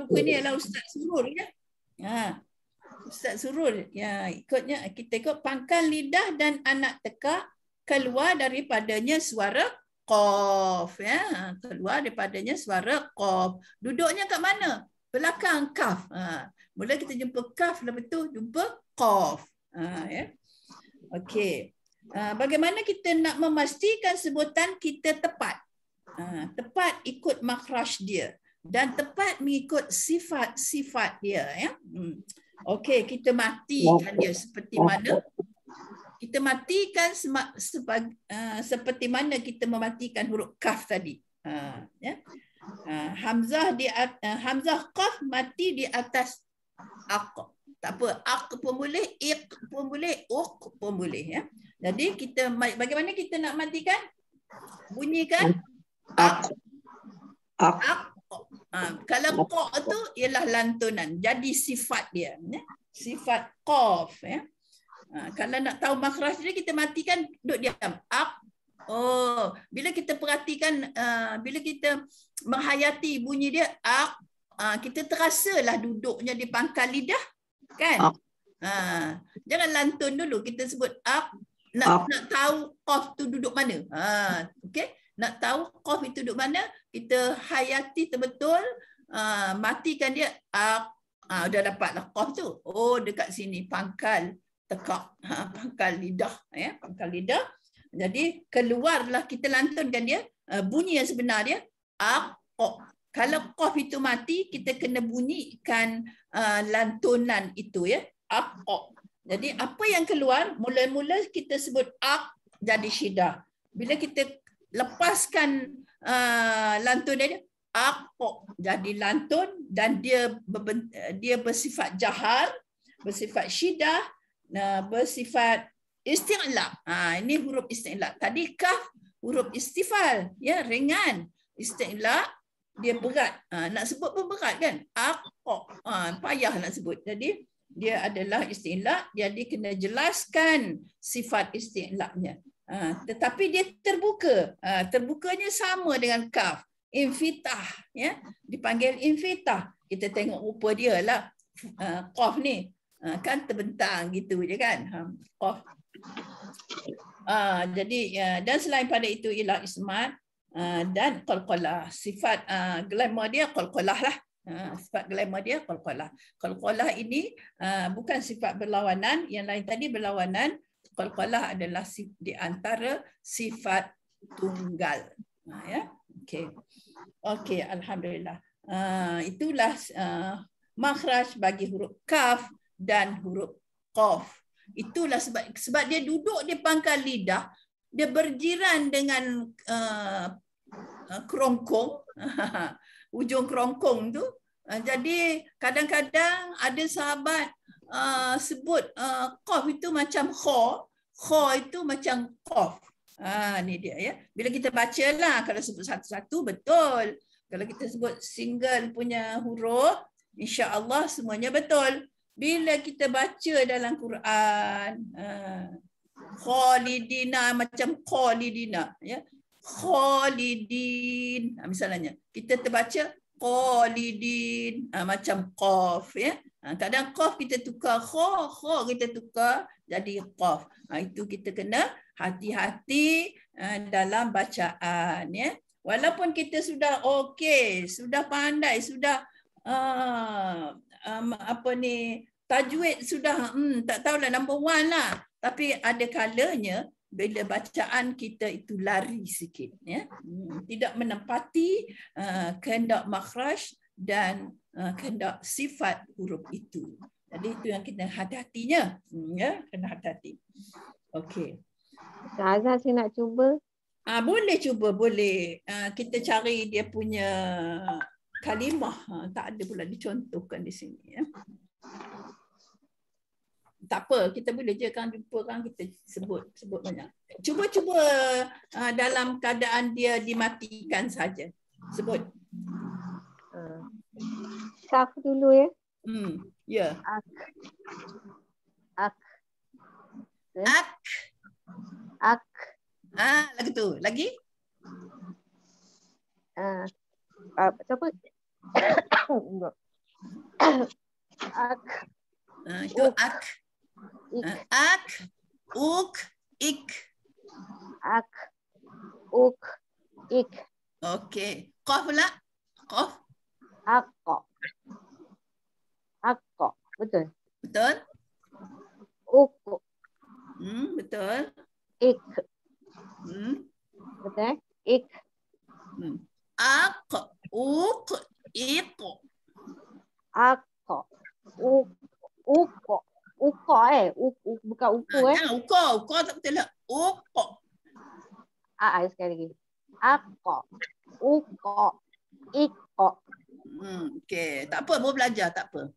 buku ini adalah Ustaz Surur ya. Ustaz Surur. Ya, ikutnya kita ikut pangkal lidah dan anak tekak keluar daripadanya suara qaf ya. Keluar daripadanya suara qaf. Duduknya kat mana? Belakang kaf. Mula kita jumpa kaf, lepas tu jumpa qaf. Ya. Okey. Bagaimana kita nak memastikan sebutan kita tepat? Tepat ikut makhraj dia dan tepat mengikut sifat-sifat dia ya. Okey, kita matikan dia seperti mana? Kita matikan seperti mana kita mematikan huruf kaf tadi. Ya. Hamzah qaf mati di atas aq. Tak apa, aq pun boleh, iq pun boleh, uq pun boleh ya. Jadi kita bagaimana kita nak matikan? Bunyikan aq. Kalau qa tu ialah lantunan. Jadi sifat dia ya. Sifat qaf ya. Kalau nak tahu makhraj dia kita matikan duduk diam. Aq. Oh, bila kita perhatikan bila kita menghayati bunyi dia aq, kita terasalah duduknya di pangkal lidah kan? Jangan lantun dulu, kita sebut aq. Nak tahu qaf tu duduk mana. Okey, nak tahu qaf itu duduk mana, kita hayati betul, matikan dia aq. Dah dapatlah qaf tu. Oh, dekat sini pangkal tekak, pangkal lidah ya, pangkal lidah. Jadi keluarlah, kita lantunkan dia, bunyi yang sebenar dia aq. Kalau qaf itu mati, kita kena bunyikan lantunan itu ya, aq. Jadi apa yang keluar, mula-mula kita sebut aq jadi syiddah. Bila kita lepaskan lantunan dia aq jadi lantun dan dia bersifat jahar, bersifat syiddah, bersifat isti'la. Ini huruf isti'la. Tadi kaf huruf istifal ya, ringan. Isti'la dia berat. Nak sebut pun berat kan? Aq. Payah nak sebut. Jadi dia adalah isti'la, jadi kena jelaskan sifat isti'la'nya. Tetapi dia terbuka. Terbukanya sama dengan kaf. Infitah ya, dipanggil infitah. Kita tengok rupa dia lah. Qaf ni kan terbentang gitu je kan. Qaf. Jadi dan selain pada itu ialah ismat dan qalqalah. Sifat glamour dia qalqalah lah. Sifat glamour dia qalqalah. Qalqalah ini bukan sifat berlawanan, yang lain tadi berlawanan. Qalqalah adalah di antara sifat tunggal. Ya. Okey. Okey, alhamdulillah. Itulah makhraj bagi huruf kaf dan huruf qaf. Itulah sebab dia duduk di pangkal lidah, dia berjiran dengan kerongkong, ujung kerongkong tu. Jadi kadang-kadang ada sahabat sebut qaf itu macam kha, kha itu macam qaf. Ni dia ya. Bila kita bacalah, kalau sebut satu-satu betul. Kalau kita sebut single punya huruf, insya-Allah semuanya betul. Bila kita baca dalam Quran, khalidina macam khalidina ya. Khalidin misalnya. Kita terbaca khalidin macam qaf ya. Kadang qaf kita tukar kha, kha kita tukar jadi qaf. Itu kita kena hati-hati dalam bacaan ya. Walaupun kita sudah okey, sudah pandai, sudah tajwid sudah tak tahulah number 1 lah, tapi ada kalanya bila bacaan kita itu lari sikit ya, tidak menempati kehendak makhraj dan kehendak sifat huruf itu. Jadi itu yang kita hati-hatinya ya, kena hati-hati. Okey. Azhar saya nak cuba. Boleh cuba, boleh. Kita cari dia punya kalimah. Tak ada pula dicontohkan di sini ya. Tak apa, kita boleh je kan jumpa kan kita sebut banyak. Cuba dalam keadaan dia dimatikan saja. Sebut. Kaf dulu ya. Ya. Ak. Ak. Ak. Lagi tu. Lagi? Siapa? Ak. Itu ak. Ak, uk, ik. Ak. Uk. Ik. Okey. Qaf pula? Qaf. Akko. Akko. Betul. Betul? Uku. Betul. Ik. Hmm. Betul. Ik. Ak, uk, ik. Akko. Uko. Uko bukan uku Jangan uko. Uko tak betul lah. Uko. Sekali lagi. Akko. Uko. Iko. Okey. Tak apa, mau belajar. Tak apa.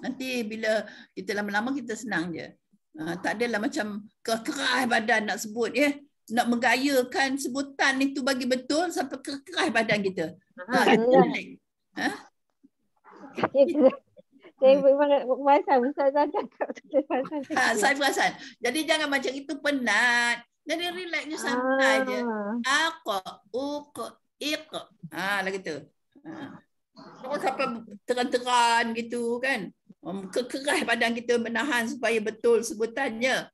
Nanti bila kita lama-lama kita senang je. Tak adalah macam keras badan nak sebut ya. Nak menggayakan sebutan itu bagi betul sampai keras badan kita. Saya perasan Ustazah cakap. Saya perasan. Jadi jangan macam itu penat. Jadi relax je, santai je. Aku, uku, iku. Lagi tu. Kalau sampai teran-teran gitu kan. Kekeras badan kita menahan supaya betul sebutannya.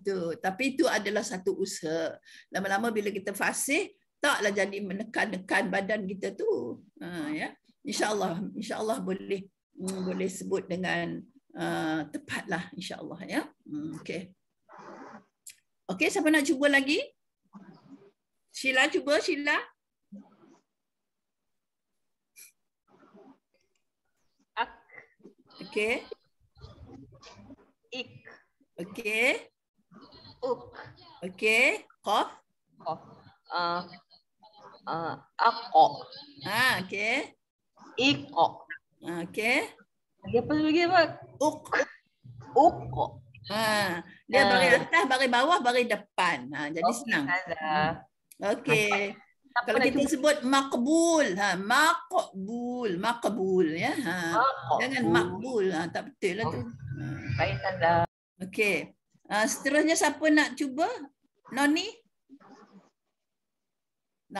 Tu. Tapi itu adalah satu usaha. Lama-lama bila kita fasih, taklah jadi menekan-nekan badan kita tu. Ya. InsyaAllah boleh sebut dengan tepatlah insyaAllah ya. Okey. Okey, siapa nak cuba lagi? Sheila cuba, Sheila. Ak. Okey. Ik. Okey. Uk. Okey. Qaf. Qaf. Akko. Okey. Iko. Okey. Lagi apa? Uk. Uko. Dia baris atas, baris bawah, baris depan. Jadi senang. Okey. Kalau kita sebut makbul, makbul ya. Jangan makbul, tak betul lah tu. Baik, Ustazah. Okey. Seterusnya siapa nak cuba? Noni?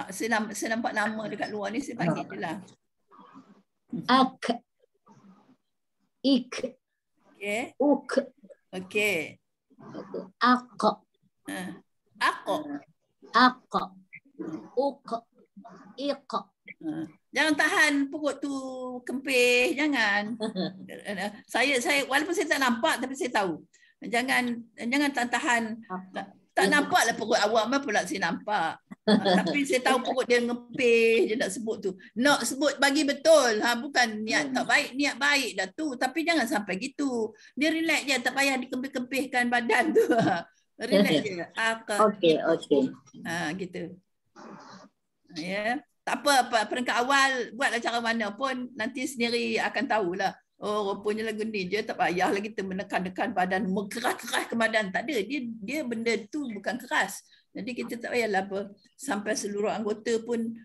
Saya nampak nama dekat luar ni, saya panggil je lah. Ak. Ik. Okey. Uk. Okey. Ako. Ako. Ako. Uk. Iko. Jangan tahan perut tu kempis, jangan. Saya walaupun saya tak nampak tapi saya tahu. Jangan tahan. Tak nampaklah perut awak mah pula saya nampak. Tapi saya tahu perut dia ngepih je nak sebut tu. Nak sebut bagi betul. Bukan niat tak baik, niat baik dah tu. Tapi jangan sampai gitu. Dia relax je, tak payah dikempih-kempihkan badan tu. Relax je. Okey. Gitu. Ya. Tak apa, peringkat awal buatlah cara mana pun nanti sendiri akan tahulah. Oh, rupanya lagu ni je, tak payahlah kita menekan-nekan badan, keras-keras ke badan. Tak ada, dia benda tu bukan keras. Jadi kita tak payahlah sampai seluruh anggota pun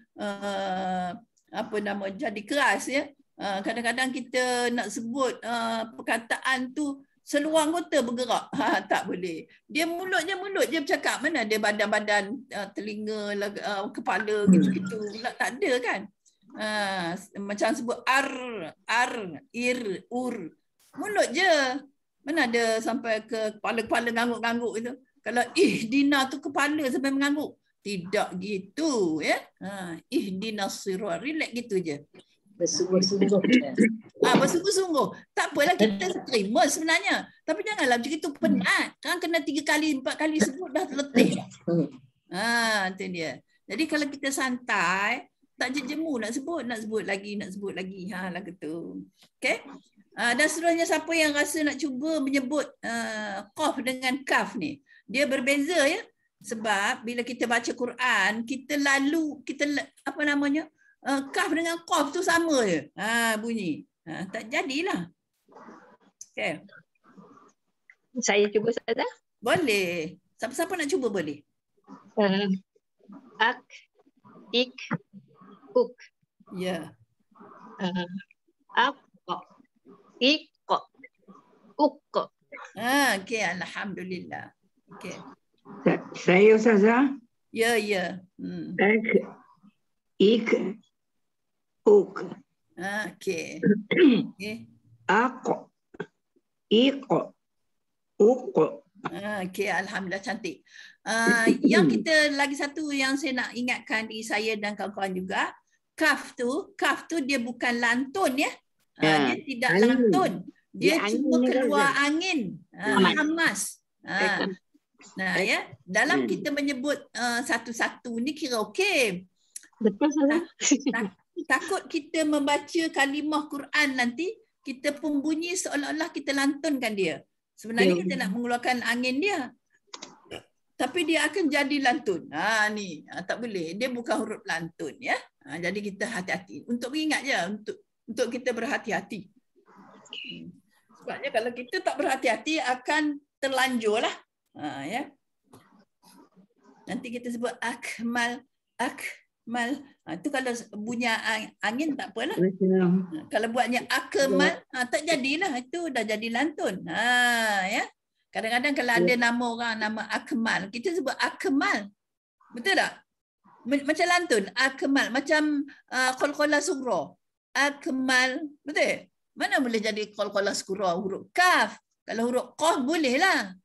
jadi keras ya. Kadang-kadang kita nak sebut perkataan tu seluruh anggota bergerak. Tak boleh. Dia mulut je bercakap. Mana ada badan-badan, telinga, kepala gitu-gitu. Tak ada kan? Macam sebut ir, ur. Mulut je. Mana ada sampai ke kepala-kepala ngangguk-ngangguk itu. Kalau ihdina tu kepala sampai mengangguk. Tidak gitu ya. Ihdinas sirat. Relax gitu je. Bersungguh-sungguh. Bersungguh-sungguh. Tak apalah kita terima sebenarnya. Tapi janganlah macam itu penat. Kan kena 3 kali, 4 kali sebut dah letih. Itu dia. Jadi kalau kita santai, tak jemu nak sebut lagi. Lagu tu. Okey. Dan seterusnya siapa yang rasa nak cuba menyebut qaf dengan kaf ni. Dia berbeza ya. Sebab bila kita baca Quran, kita kaf dengan qaf tu sama je. Bunyi. Tak jadilah. Okey. Saya cuba saja. Boleh. Siapa-siapa nak cuba boleh. Ak. Ik. Uk. Ya. Ako. Iko. Uko. Okey, alhamdulillah. Okey. Saya Ustazah. Ya. Ak. Ik. Uk. Okey. Okey. Ako. Iko. Uko. Okey, alhamdulillah cantik. Yang kita lagi satu yang saya nak ingatkan diri saya dan kawan-kawan juga, kaf tu dia bukan lantun ya. Dia tidak Angin. lantun. Dia Dia cuma angin ni keluar kan? angin. Hamas. Nah ya, dalam kita menyebut satu-satu ni kira okey. Betul Ustazah. Takut kita membaca kalimah Quran nanti kita pun bunyi seolah-olah kita lantunkan dia. Sebenarnya kita nak mengeluarkan angin dia. Tapi dia akan jadi lantun. Ni tak boleh. Dia bukan huruf lantun ya. Jadi kita hati-hati. Untuk mengingat je untuk kita berhati-hati. Sebabnya kalau kita tak berhati-hati akan terlanjur lah. Ya. Nanti kita sebut akmal. Itu kalau bunyi angin tak apalah. Kalau buatnya akmal, tak jadilah. Itu dah jadi lantun. Ya. Kadang-kadang kalau ada nama orang, nama Akmal, kita sebut Akmal. Betul tak? Macam lantun, Akmal. Macam qalqalah sughra. Akmal. Betul? Mana boleh jadi qalqalah sughra huruf kaf? Kalau huruf qaf bolehlah.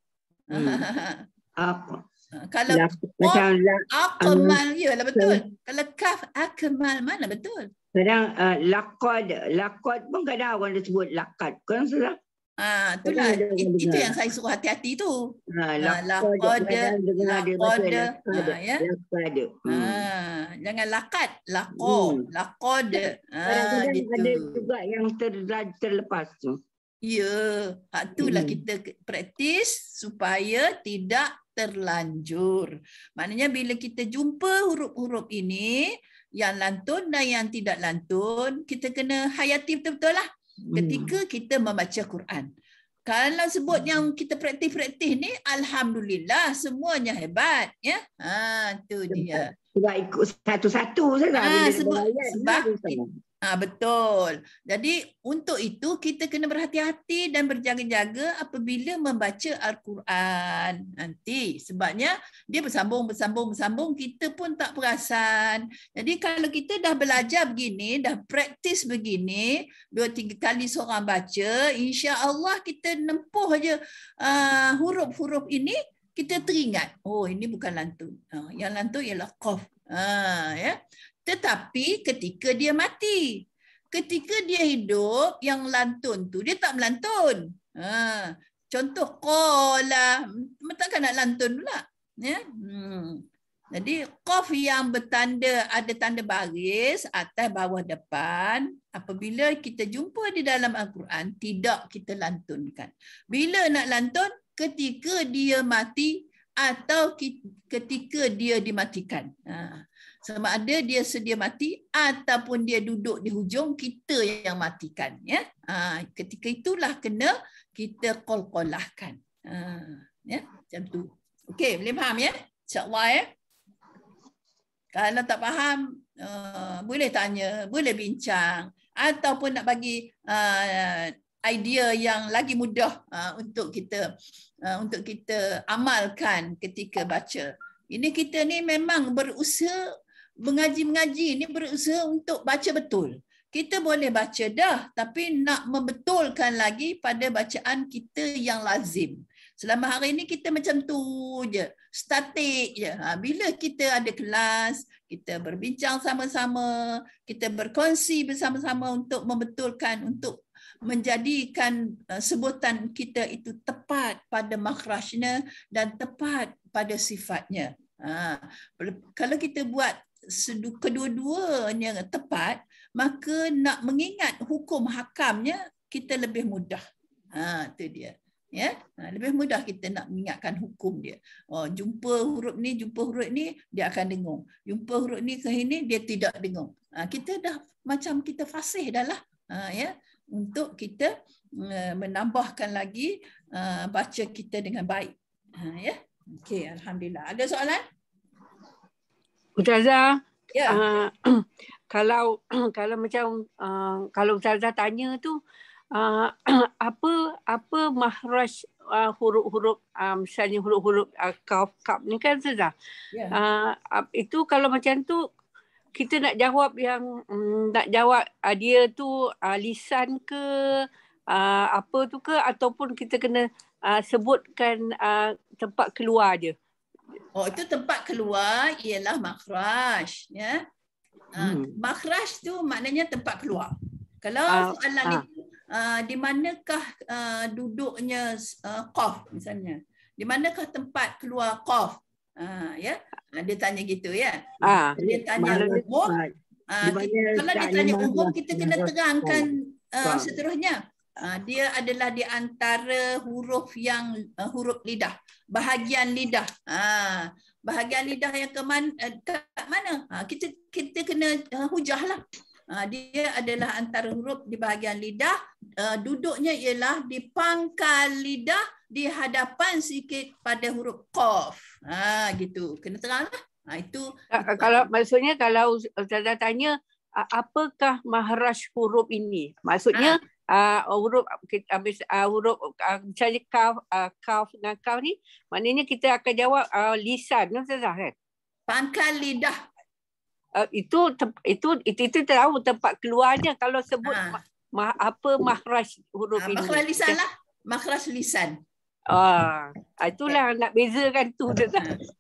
Apa? Kalau qaf akmal, yalah betul. Kalau kaf akmal, mana betul? Kadang lakad pun kadang orang dia sebut lakad. Kan Ustazah? Itulah itu yang saya suruh hati-hati tu. Lakad. Ya. Jangan lakad, lakad. Kadang-kadang Gitu. ada juga yang terlepas tu. Ya, itulah kita praktis supaya tidak terlanjur. Maknanya bila kita jumpa huruf-huruf ini, yang lantun dan yang tidak lantun, kita kena hayati betul-betul lah ketika kita membaca Quran. Kalau sebut yang kita praktis-praktis ni, alhamdulillah semuanya hebat ya. Tu dia. Sebab ikut satu-satu saja. Sebab betul. Jadi untuk itu kita kena berhati-hati dan berjaga-jaga apabila membaca Al-Quran nanti. Sebabnya dia bersambung, kita pun tak perasan. Jadi kalau kita dah belajar begini, dah praktis begini, 2-3 kali seorang baca, insya-Allah kita nempuh aja huruf-huruf ini, kita teringat. Oh, ini bukan lantun. Yang lantun ialah qaf. Ya. Tetapi ketika dia mati, ketika dia hidup, yang lantun tu dia tak melantun. Contoh qala, takkan nak lantun pula. Ya? Jadi qaf yang bertanda ada tanda baris atas bawah depan, apabila kita jumpa di dalam Al-Quran tidak kita lantunkan. Bila nak lantun? Ketika dia mati atau ketika dia dimatikan. Sama ada dia sedia mati ataupun dia duduk di hujung, kita yang matikan. Ya? Ketika itulah kena kita qalqalahkan. Ya? Macam tu. Okey, boleh faham ya? InsyaAllah ya. Kalau tak faham, boleh tanya, boleh bincang. Ataupun nak bagi idea yang lagi mudah untuk kita amalkan ketika baca. Ini kita ni memang berusaha mengaji ni berusaha untuk baca betul. Kita boleh baca dah, tapi nak membetulkan lagi pada bacaan kita yang lazim. Selama hari ini kita macam tu je, statik je. Bila kita ada kelas, kita berbincang sama-sama, kita berkongsi bersama-sama untuk membetulkan, untuk menjadikan sebutan kita itu tepat pada makhrajnya dan tepat pada sifatnya. Kalau kita buat kedua-duanya tepat, maka nak mengingat hukum hakamnya kita lebih mudah. Itu dia. Ya, lebih mudah kita nak mengingatkan hukum dia. Jumpa huruf ni, dia akan dengung. Jumpa huruf ni ke sini, dia tidak dengung. Kita dah macam kita fasih dah lah. Ya, untuk kita menambahkan lagi baca kita dengan baik. Ya. Okey, alhamdulillah. Ada soalan? Ustazah, Ya. kalau macam kalau Ustazah tanya tu apa makhraj huruf-huruf misalnya huruf-huruf kaf ni kan Ustazah. Ya. Itu kalau macam tu kita nak jawab yang dia tu lisan ke apa tu ke, ataupun kita kena sebutkan tempat keluar je. Oh, itu tempat keluar ialah makhraj, ya. Makhraj tu maknanya tempat keluar. Kalau soalan itu di manakah duduknya qaf misalnya? Di manakah tempat keluar qaf? Ya. Dia tanya gitu ya. Dia tanya umum. Kalau dia tanya umum, kita kena terangkan seterusnya. Dia adalah di antara huruf yang huruf lidah, bahagian lidah. Bahagian lidah yang kat mana? Kita kena hujahlah. Dia adalah antara huruf di bahagian lidah. Duduknya ialah di pangkal lidah, di hadapan sikit pada huruf qaf. Gitu. Kena teranglah. Itu kalau maksudnya kalau Ustazah tanya apakah makhraj huruf ini? Maksudnya huruf misalnya kaf dengan kaf ni, maknanya kita akan jawab lisan, Ustazah, kan? Pangkal lidah. Itu tahu tempat keluarnya kalau sebut apa makhraj huruf ini. Makhraj lisan lah. Makhraj lisan. Itulah nak bezakan tu.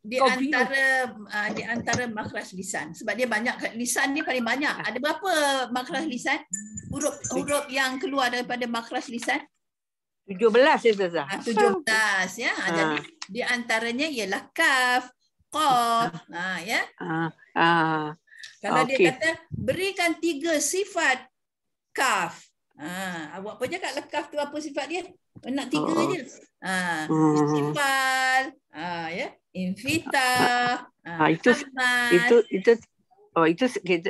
Di antara makhraj lisan. Sebab dia banyak, lisan ni paling banyak. Ada berapa makhraj lisan? Huruf yang keluar daripada makhraj lisan? 17 ya, Ustazah. 17 ya. Jadi di antaranya ialah kaf, qaf, ya. Kalau dia kata berikan 3 sifat kaf. Awak punya kat lekaf tu apa sifat dia? Nak 3 je. Istifal, ya, infitah, itu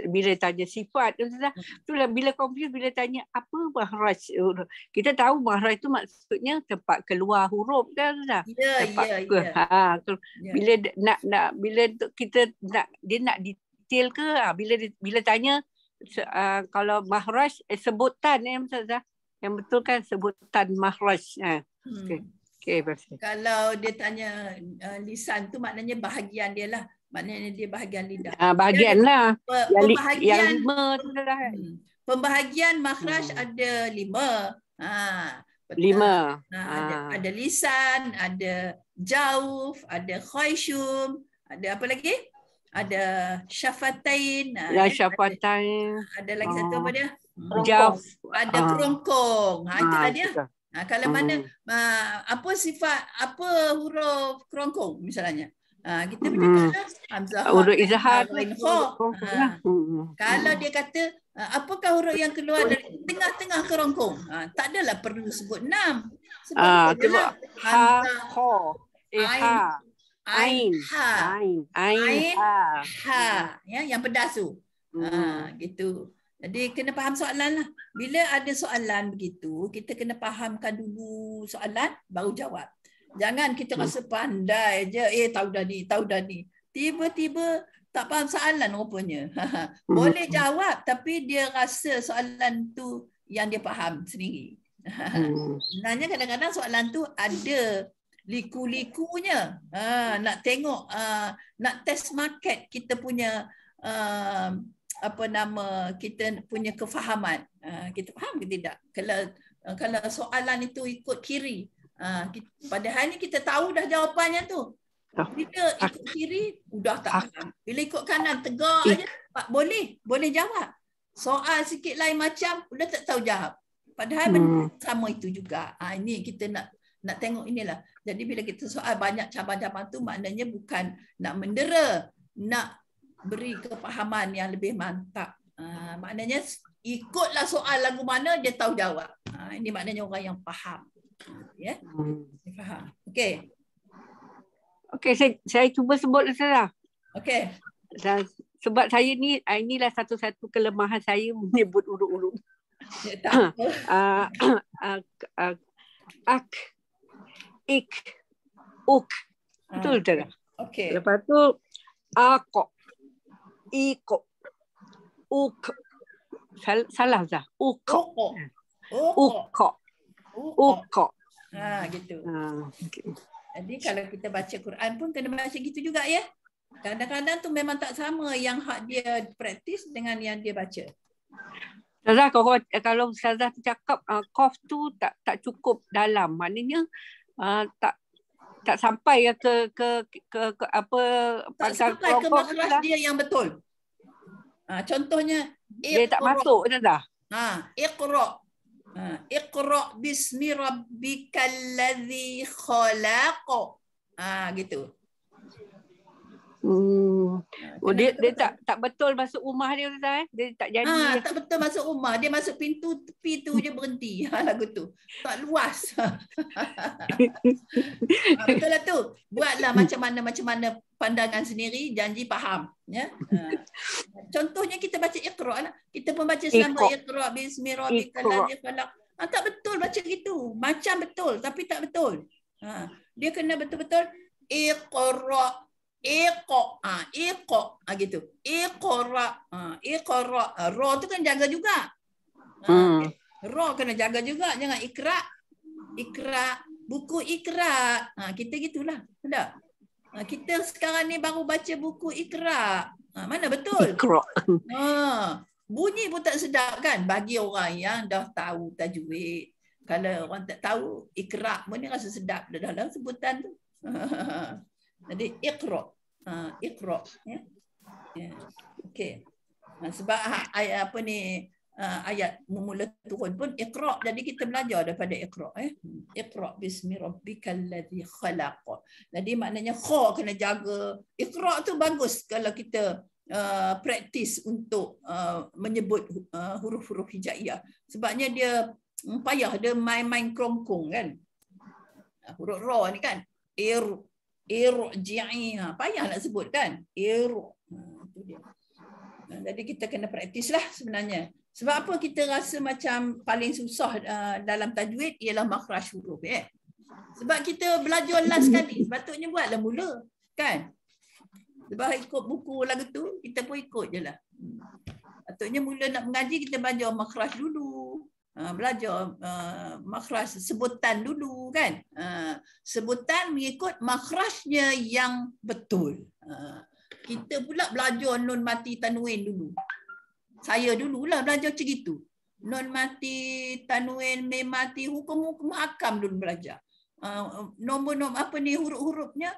bila tanya sifat, itulah bila confuse bila tanya apa makhraj. Kita tahu makhraj itu maksudnya tempat keluar huruf kan, ya. Bila bila kita dia nak detail ke, bila tanya kalau makhraj sebutan Ustazah. Yang betul kan sebutan makhraj. Okey, kalau dia tanya lisan tu maknanya bahagian dia lah. Maknanya dia bahagian lidah. Bahagian lah. Yang 5 tu dah. Pembahagian makhraj ada 5. 5. Ada lisan, ada jauf, ada khayshum, ada apa lagi? Ada syafatain. Syafatain. Ada lagi satu apa dia? Jauf. Ada kerongkong. Itulah dia. Kalau mana apa sifat, apa huruf kerongkong misalnya. Kita bercakap hamzah, huruf izhar. Kalau dia kata apakah huruf yang keluar dari tengah-tengah kerongkong? Tak adalah perlu sebut 6. Sebab ha, kha, ain, ha, ya, yang pedas tu. Gitu. Jadi kena faham soalan lah. Bila ada soalan begitu, kita kena fahamkan dulu soalan, baru jawab. Jangan kita rasa pandai je, tahu dah ni. Tiba-tiba tak faham soalan rupanya. Boleh jawab, tapi dia rasa soalan tu yang dia faham sendiri. Sebenarnya kadang-kadang soalan tu ada liku-likunya. Nak tengok, nak test market kita punya kita punya kefahaman. Kita faham ke tidak? Kalau soalan itu ikut kiri, padahal ni kita tahu dah jawapannya tu. Bila ikut kiri sudah tak faham. Bila ikut kanan tegak aja boleh jawab. Soal sikit lain macam sudah tak tahu jawab. Padahal benda sama itu juga. Ini kita nak tengok inilah. Jadi bila kita soal banyak cabang-cabang tu maknanya bukan nak mendera, nak beri kefahaman yang lebih mantap. Maknanya ikutlah soal lagu mana dia tahu jawab. Ini maknanya orang yang faham. Ya, faham. Okey. Okey, saya cuba sebut Ustazah. Okey. Sebab saya ni inilah satu-satu kelemahan saya menyebut huruf-huruf. Ak, ik, uk. Betul tak? Okey. Lepas tu ako, iko, uk. Salah Zah. Uko. Uko. Gitu. Okay. Jadi kalau kita baca Quran pun kena baca gitu juga ya. Kadang-kadang tu memang tak sama yang hak dia praktis dengan yang dia baca. Ustazah, kalau Ustazah cakap qaf tu tak cukup dalam, maknanya tak sampai ke apa Tak pangkal sampai ke rokok makhraj dia yang betul. Contohnya dia tak masuk Ustazah. Iqra. Iqra bismi rabbikal ladzi khalaq. Gitu. Dia tak betul masuk rumah dia Ustazah. Dia tak jadi. Tak betul masuk rumah. Dia masuk pintu tepi tu je berhenti. Lagu tu. Tak luas. Betul lah tu. Buatlah macam mana pandangan sendiri, janji faham. Ya. Contohnya kita baca Iqra lah. Kita pun baca selama Iqra bismi rabbikal ladzi khalaq. Tak betul baca gitu. Macam betul tapi tak betul. Dia kena betul-betul Iqra. Iqra gitu. Iqra. Ra tu kan jaga juga. Ra kena jaga juga, jangan ikra. Ikra, buku ikra. Kita gitulah. Tak? Kita sekarang ni baru baca buku ikra. Mana betul? Iqra. Bunyi pun tak sedap kan bagi orang yang dah tahu tajwid. Kalau orang tak tahu ikra pun ni rasa sedap dalam sebutan tu. Jadi Iqra. Iqra. Ya. Okey. Sebab ayat apa ni ayat memula turun pun Iqra. Jadi kita belajar daripada Iqra. Iqra bismi rabbikal ladzi khalaq. Jadi maknanya kha kena jaga. Iqra tu bagus kalau kita praktis untuk menyebut huruf-huruf hijaiyah. Sebabnya dia payah, dia main-main kerongkong kan. Huruf ra ni kan. Irji'i. Payah nak sebut kan. Itu dia. Jadi kita kena praktis lah sebenarnya. Sebab apa kita rasa macam paling susah dalam tajwid ialah makhraj huruf. Sebab kita belajar last sekali. Sepatutnya buatlah mula. Kan? Sebab ikut buku lagu tu, kita pun ikut je lah. Patutnya mula nak mengaji, kita belajar makhraj dulu. Belajar makhraj sebutan dulu kan. Sebutan mengikut makhrajnya yang betul. Kita pula belajar nun mati tanwin dulu. Saya dululah belajar macam gitu. Nun mati tanwin mim mati hukum-hukum hakam dulu belajar. Nombor-nombor apa ni huruf-hurufnya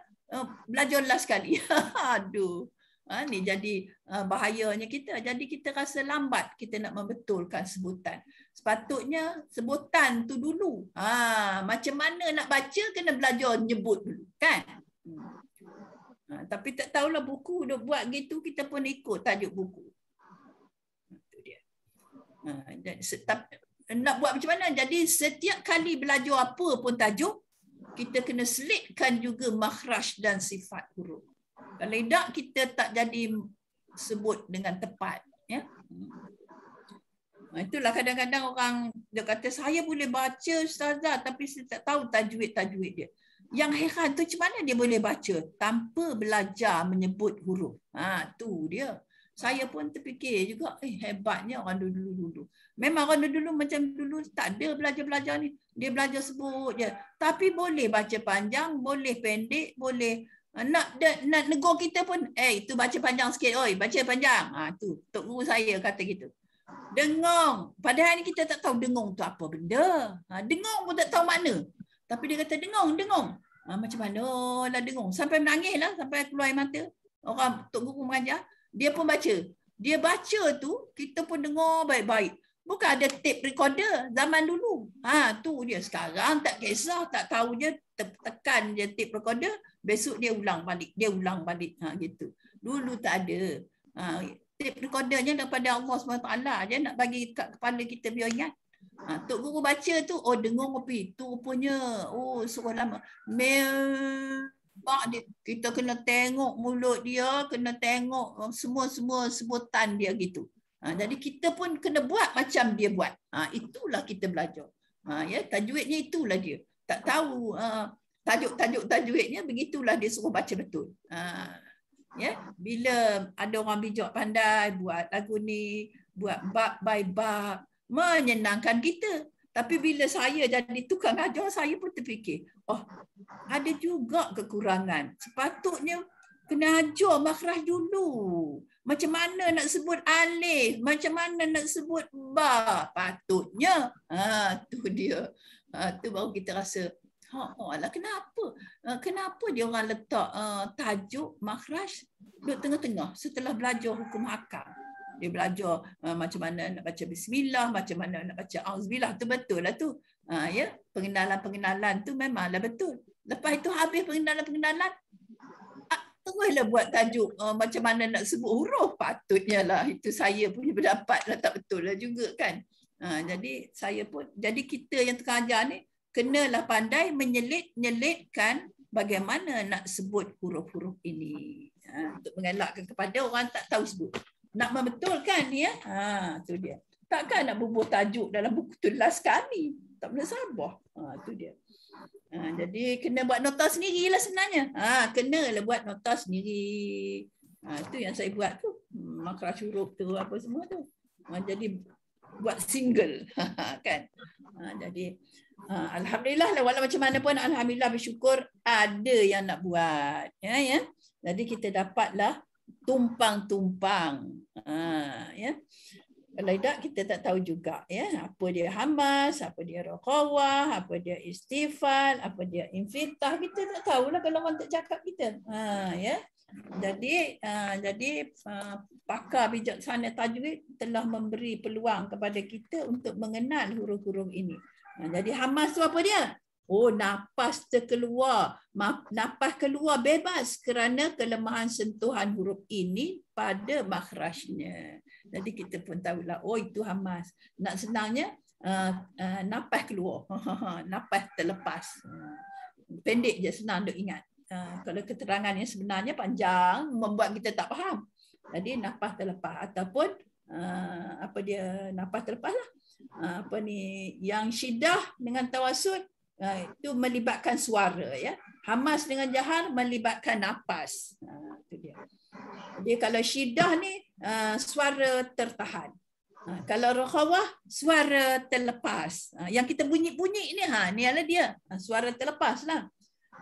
belajar last sekali. Aduh. Ni jadi bahayanya kita. Jadi kita rasa lambat kita nak membetulkan sebutan. Sepatutnya sebutan tu dulu. Macam mana nak baca kena belajar nyebut dulu. Kan? Tapi tak tahulah buku dah buat gitu, kita pun ikut tajuk buku. Itu dia. Nak buat macam mana? Jadi setiap kali belajar apa pun tajuk, kita kena selitkan juga makhraj dan sifat huruf. Kalau tidak, kita tak jadi sebut dengan tepat. Ya? Itulah kadang-kadang orang dia kata, saya boleh baca Ustazah tapi saya tak tahu tajwid-tajwid dia. Yang heran tu macam mana dia boleh baca tanpa belajar menyebut huruf. Tu dia. Saya pun terfikir juga, hebatnya orang dulu-dulu. Memang orang dulu macam dulu tak ada belajar-belajar ni. Dia belajar sebut je. Tapi boleh baca panjang, boleh pendek, boleh nak negur kita pun, tu baca panjang sikit, oi, baca panjang. Tu tok guru saya kata gitu. Dengung. Padahal ni kita tak tahu dengung tu apa benda. Dengung pun tak tahu makna. Tapi dia kata dengung. Macam mana lah dengung. Sampai menangis lah, sampai keluar air mata. Orang tok guru mengajar, dia pun baca. Dia baca tu, kita pun dengar baik-baik. Bukan ada tape recorder zaman dulu. Tu dia. Sekarang tak kisah, tak tahu je, tekan je tape recorder, besok dia ulang balik. Gitu. Dulu tak ada. Tape recordernya daripada Allah SWT je nak bagi kat kepala kita biar ingat. Tok guru baca tu, dengar kopi. Tu rupanya, suruh lama. Dia, kita kena tengok mulut dia, kena tengok semua sebutan dia gitu. Jadi kita pun kena buat macam dia buat. Itulah kita belajar. Ya, tajwidnya itulah dia. Tak tahu tajuk-tajwidnya, begitulah dia suruh baca betul. Ya, bila ada orang bijak pandai buat lagu ni, buat bab by bab, menyenangkan kita. Tapi bila saya jadi tukang ajar, saya pun terfikir, ada juga kekurangan. Sepatutnya Kena ajar makhraj dulu. Macam mana nak sebut alif, macam mana nak sebut ba, patutnya. Tu dia. Tu baru kita rasa, alah kenapa? Kenapa dia orang letak tajuk makhraj duduk tengah-tengah setelah belajar hukum hakam. Dia belajar macam mana nak baca bismillah, macam mana nak baca auzubillah, tu betul lah tu. Ya, pengenalan-pengenalan tu memanglah betul. Lepas itu habis pengenalan-pengenalan, teruslah buat tajuk macam mana nak sebut huruf. Patutnya lah itu saya punya pendapat lah, tak betul lah juga kan. Jadi kita yang tengah ajar ni kenalah pandai menyelitkan bagaimana nak sebut huruf-huruf ini. Untuk mengelakkan kepada orang tak tahu sebut. Nak membetulkan ya. Tu dia. Takkan nak bubuh tajuk dalam buku tulis sekali. Tak boleh sabar. Tu dia. Jadi kena buat nota sendirilah sebenarnya. Kenalah buat nota sendiri. Itu yang saya buat tu. Makhraj huruf tu apa semua tu. Jadi buat single kan. Jadi alhamdulillah lah, walau macam mana pun alhamdulillah bersyukur ada yang nak buat. Ya. Jadi kita dapatlah tumpang-tumpang. Ya. Kalau tidak kita tak tahu juga ya, apa dia hamas, apa dia raqawah, apa dia istifal, apa dia infitah, kita tak tahulah kalau orang tak cakap kita. Ya. Jadi pakar bijaksana tajwid telah memberi peluang kepada kita untuk mengenal huruf-huruf ini. Jadi hamas tu apa dia? Nafas terkeluar. Nafas keluar bebas kerana kelemahan sentuhan huruf ini pada makhrajnya. Jadi kita pun tahulah, itu hamas. Nak senangnya, nafas keluar. Nafas terlepas. Pendek je, senang duk ingat. Kalau keterangan yang sebenarnya panjang, membuat kita tak faham. Jadi nafas terlepas. Ataupun, nafas terlepas lah. Yang syiddah dengan tawasud, itu melibatkan suara. Ya. Hamas dengan jahar melibatkan nafas. Itu dia. Jadi kalau syiddah ni suara tertahan. Kalau raqawah suara terlepas. Yang kita bunyi-bunyi ni ni adalah dia. Suara terlepas lah.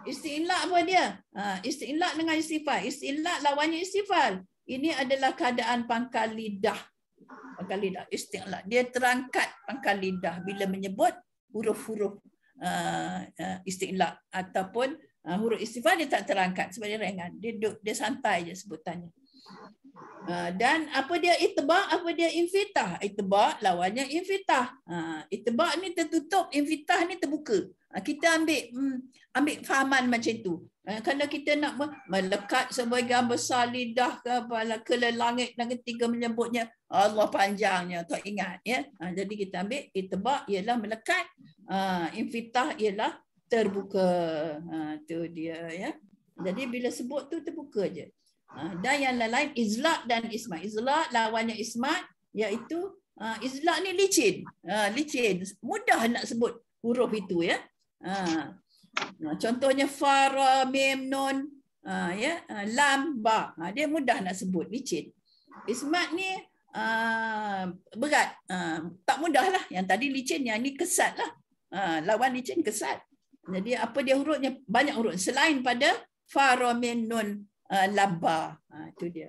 Isti'la apa dia? Isti'la dengan istifal. Isti'la lawannya istifal. Ini adalah keadaan pangkal lidah. Pangkal lidah. Isti'la. Dia terangkat pangkal lidah bila menyebut huruf-huruf isti'la ataupun huruf istifal dia tak terangkat sebab dia ringan. Dia santai je sebutannya. Dan apa dia itba', apa dia infitah? Itba' lawannya infitah. Itba' ni tertutup, infitah ni terbuka. Kita ambil fahaman macam tu. Kalau kita nak melekat sebagian besar lidah ke langit dan ketiga menyebutnya, Allah panjangnya, tak ingat. Ya. Jadi kita ambil itba' ialah melekat, infitah ialah terbuka. Tu dia. Ya. Jadi bila sebut tu terbuka je. Dan yang lain izlaq dan ismat. Izlaq lawannya ismat, iaitu izlaq ni licin. Licin. Mudah nak sebut huruf itu ya. Contohnya fa, ra, mim, nun, lam, ba. Dia mudah nak sebut, licin. Ismat ni berat. Tak mudah lah. Yang tadi licin, yang ni kesat lah. Lawan licin kesat. Jadi apa dia hurufnya? Banyak huruf. Selain pada fa, ra, mim, nun, labba. Itu dia.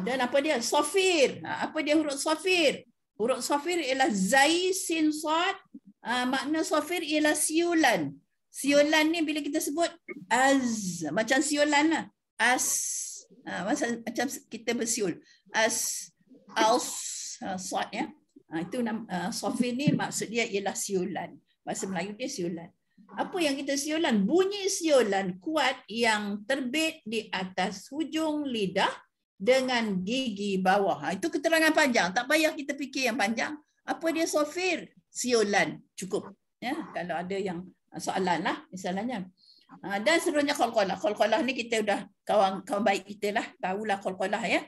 Dan apa dia? Safir. Apa dia huruf safir? Huruf safir ialah zai, sin, sad. Makna safir ialah siulan. Siulan ni bila kita sebut macam siulan lah. Macam kita bersiul. Sad ya. Itu safir ni maksud dia ialah siulan. Bahasa Melayu dia siulan. Apa yang kita siulan? Bunyi siulan kuat yang terbit di atas hujung lidah dengan gigi bawah. Itu keterangan panjang. Tak payah kita fikir yang panjang. Apa dia safir? Siulan. Cukup. Ya, kalau ada yang soalan lah misalnya. Dan seterusnya qalqalah. Qalqalah ni kita dah kawan baik kita lah. Tahulah qalqalah ya.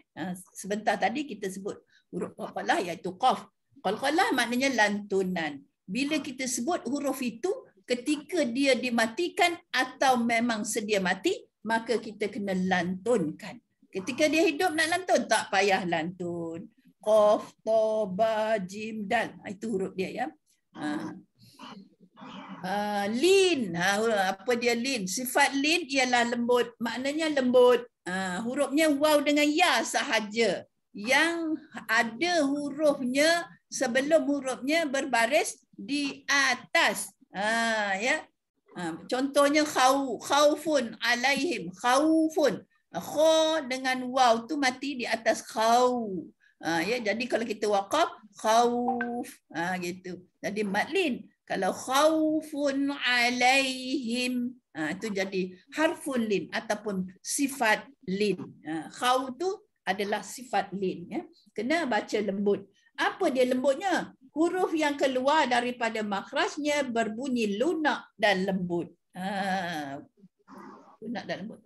Sebentar tadi kita sebut huruf qalqalah iaitu qaf. Qalqalah maknanya lantunan. Bila kita sebut huruf itu, ketika dia dimatikan atau memang sedia mati, maka kita kena lantunkan. Ketika dia hidup nak lantun, tak payah lantun. Qaf, ta, ba, jim, dal. Itu huruf dia ya. Lin. Apa dia lin? Sifat lin ialah lembut. Maknanya lembut. hurufnya waw dengan ya sahaja. Yang ada hurufnya sebelum hurufnya berbaris di atas. Ya. Contohnya khaufun alaihim, khaufun. Kha dengan waw tu mati di atas khau. Ya, jadi kalau kita waqaf khauf, gitu. Jadi madlin. Kalau khaufun alaihim, itu jadi harfun lin ataupun sifat lin. Khau tu adalah sifat lin. Ya. Kena baca lembut. Apa dia lembutnya? Huruf yang keluar daripada makhrajnya berbunyi lunak dan lembut. Lunak dan lembut.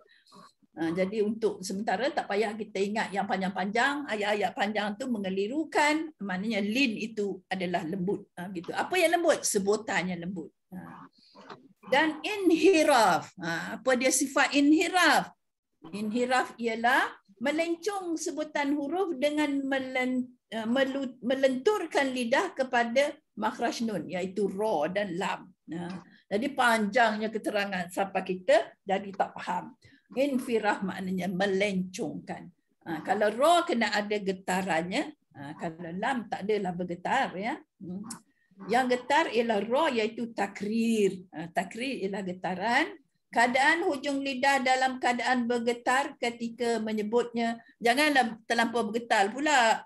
Jadi untuk sementara tak payah kita ingat yang panjang-panjang, ayat-ayat panjang tu mengelirukan, maknanya lin itu adalah lembut. Gitu. Apa yang lembut? Sebutannya lembut. Dan inhiraf. Apa dia sifat inhiraf? Inhiraf ialah melencong sebutan huruf dengan melenturkan lidah kepada makhraj nun, iaitu ra dan lam. Jadi panjangnya keterangan sampai kita jadi tak faham. Infirah maknanya melencongkan. Kalau ra kena ada getarannya, kalau lam tak adalah bergetar. Ya. Yang getar ialah ra, iaitu takrir. Takrir ialah getaran. Keadaan hujung lidah dalam keadaan bergetar ketika menyebutnya. Janganlah terlampau bergetar pula.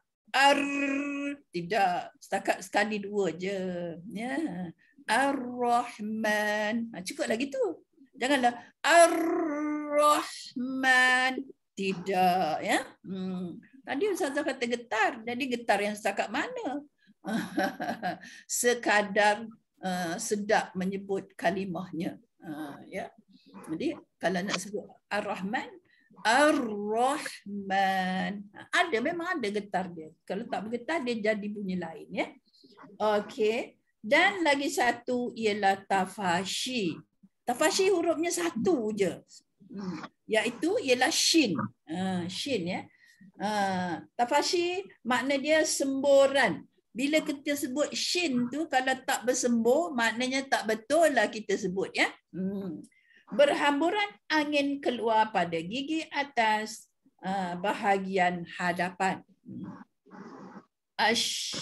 Tidak. Setakat sekali dua je. Ya. Ar-Rahman. Cukuplah gitu. Janganlah Ar-Rahman. Tidak. Ya. Tadi Ustazah kata getar. Jadi getar yang setakat mana? Sekadar sedap menyebut kalimahnya. Ya. Jadi kalau nak sebut Ar-Rahman, Ar-Rahman. Memang ada getar dia. Kalau tak bergetar, dia jadi bunyi lain. Ya. Okey. Dan lagi satu ialah tafashi. Tafashi hurufnya satu je. Iaitu ialah shin. Shin ya. Tafashi makna dia semburan. Bila kita sebut shin tu, kalau tak bersembur, maknanya tak betul lah kita sebut. Ya. Berhamburan angin keluar pada gigi atas bahagian hadapan. Ash.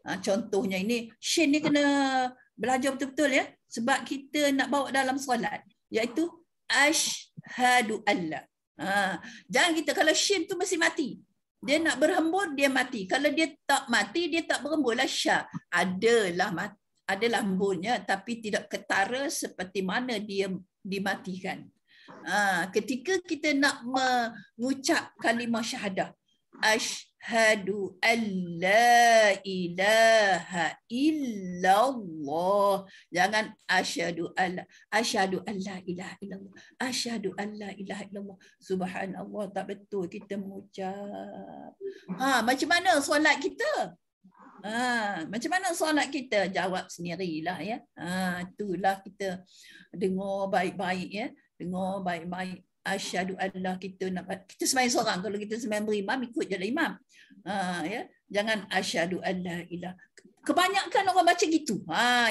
Contohnya ini, shin ni kena belajar betul-betul ya. Sebab kita nak bawa dalam solat. Iaitu ashhadu alla. Jangan kita, kalau shin tu mesti mati. Dia nak berhembur, dia mati. Kalau dia tak mati, dia tak berhembur lah syah. Adalah hemburnya, tapi tidak ketara seperti mana dia dimatikan. Ketika kita nak mengucap kalimah syahadah, asyhadu an la ilaha illallah. Jangan asyhadu an la ilaha illallah. Asyhadu an la ilaha illallah. Subhanallah, tak betul kita mengucap. Macam mana solat kita? Macam mana solat kita? Jawab sendirilah ya. Itulah kita dengar baik-baik ya. Dengar baik-baik. Asyhadu Allah, kita sembahyang seorang. Kalau kita sembahyang berimam, ikut je lah imam. Ya. Jangan asyhadu alla ilah. Kebanyakan orang baca gitu.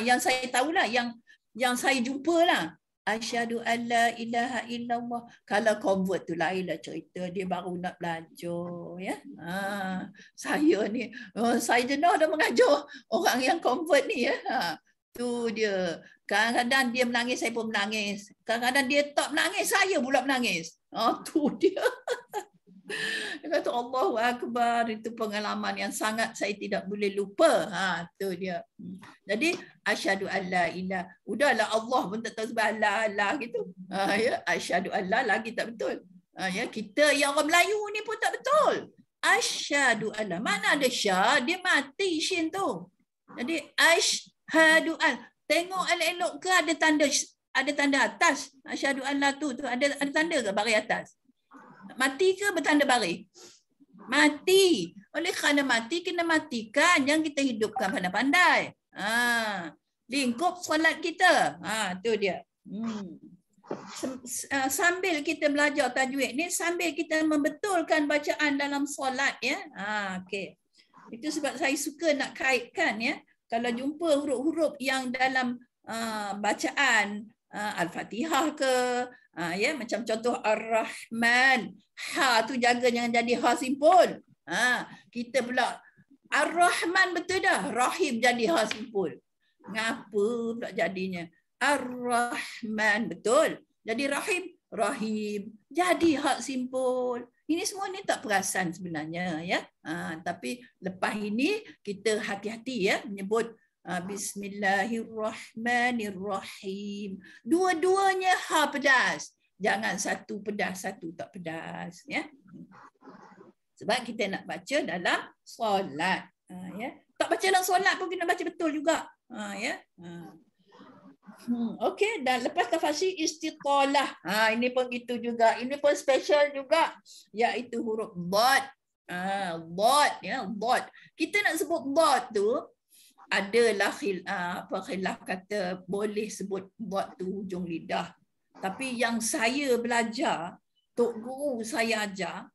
Yang saya tahulah, yang saya jumpalah. Asyhadu alla ilaha illallah. Kalau convert tu lainlah cerita, dia baru nak belajar ya. Saya ni saya jenuh dah mengajar orang yang convert ni ya. Tu dia. Kadang-kadang dia menangis, saya pun menangis. Kadang-kadang dia tak menangis, saya pula menangis. Tu dia. Dia kata Allahu Akbar, itu pengalaman yang sangat saya tidak boleh lupa. Tu dia. Jadi asyhadu alla ilah. Udahlah Allah pun tak tahu sebab Allah gitu. Ya, asyhadu alla lagi tak betul. Ya, kita yang orang Melayu ni pun tak betul. Asyhadu alla. Mana ada syah, dia mati shin tu. Jadi asyhadu alla. Tengok elok-elok ke ada tanda atas. Asyhadu alla tu ada tanda ke baris atas? Mati ke bertanda baris? Mati. Oleh kerana mati, kena matikan. Yang kita hidupkan pandai-pandai. Lingkup solat kita. Tu dia. Sambil kita belajar tajwid ni, sambil kita membetulkan bacaan dalam solat ya. Okay. Itu sebab saya suka nak kaitkan ya. Kalau jumpa huruf-huruf yang dalam bacaan Al-Fatihah ke, ya, macam contoh Ar-Rahman, ha tu jaga jangan jadi ha simpul. Kita pula Ar-Rahman betul dah, Rahim jadi ha simpul. Ngapa pula jadinya? Ar-Rahman betul. Jadi Rahim jadi hak simpul. Ini semua ni tak perasan sebenarnya, ya. Tapi lepas ini kita hati-hati ya menyebut Bismillahirrahmanirrahim. Dua-duanya ha pedas. Jangan satu pedas, satu tak pedas, ya. Sebab kita nak baca dalam solat, ya. Tak baca dalam solat pun kena baca betul juga, ya. Okey, dan lepas tafasir istitalah. Ini pun gitu juga. Ini pun special juga, iaitu huruf dad. Dad, ya, dad. Kita nak sebut dad tu adalah khilaf kata boleh sebut dad tu hujung lidah. Tapi yang saya belajar, tok guru saya ajar,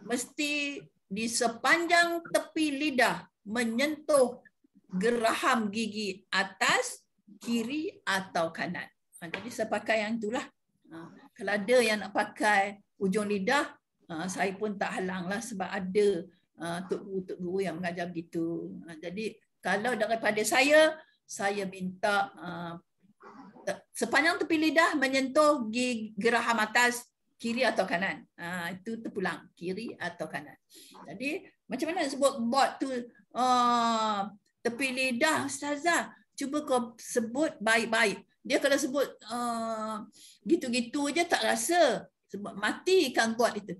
mesti di sepanjang tepi lidah menyentuh geraham gigi atas, kiri atau kanan. Jadi saya pakai yang itulah. Kalau ada yang nak pakai ujung lidah, saya pun tak halang lah sebab ada tok guru yang mengajar begitu. Jadi kalau daripada saya minta sepanjang tepi lidah menyentuh geraham atas, kiri atau kanan. Itu terpulang, kiri atau kanan. Jadi macam mana sebut bot tu tepi lidah, Ustazah? Cuba kau sebut baik-baik. Dia kalau sebut gitu-gitu je tak rasa. Sebab matikan bot itu.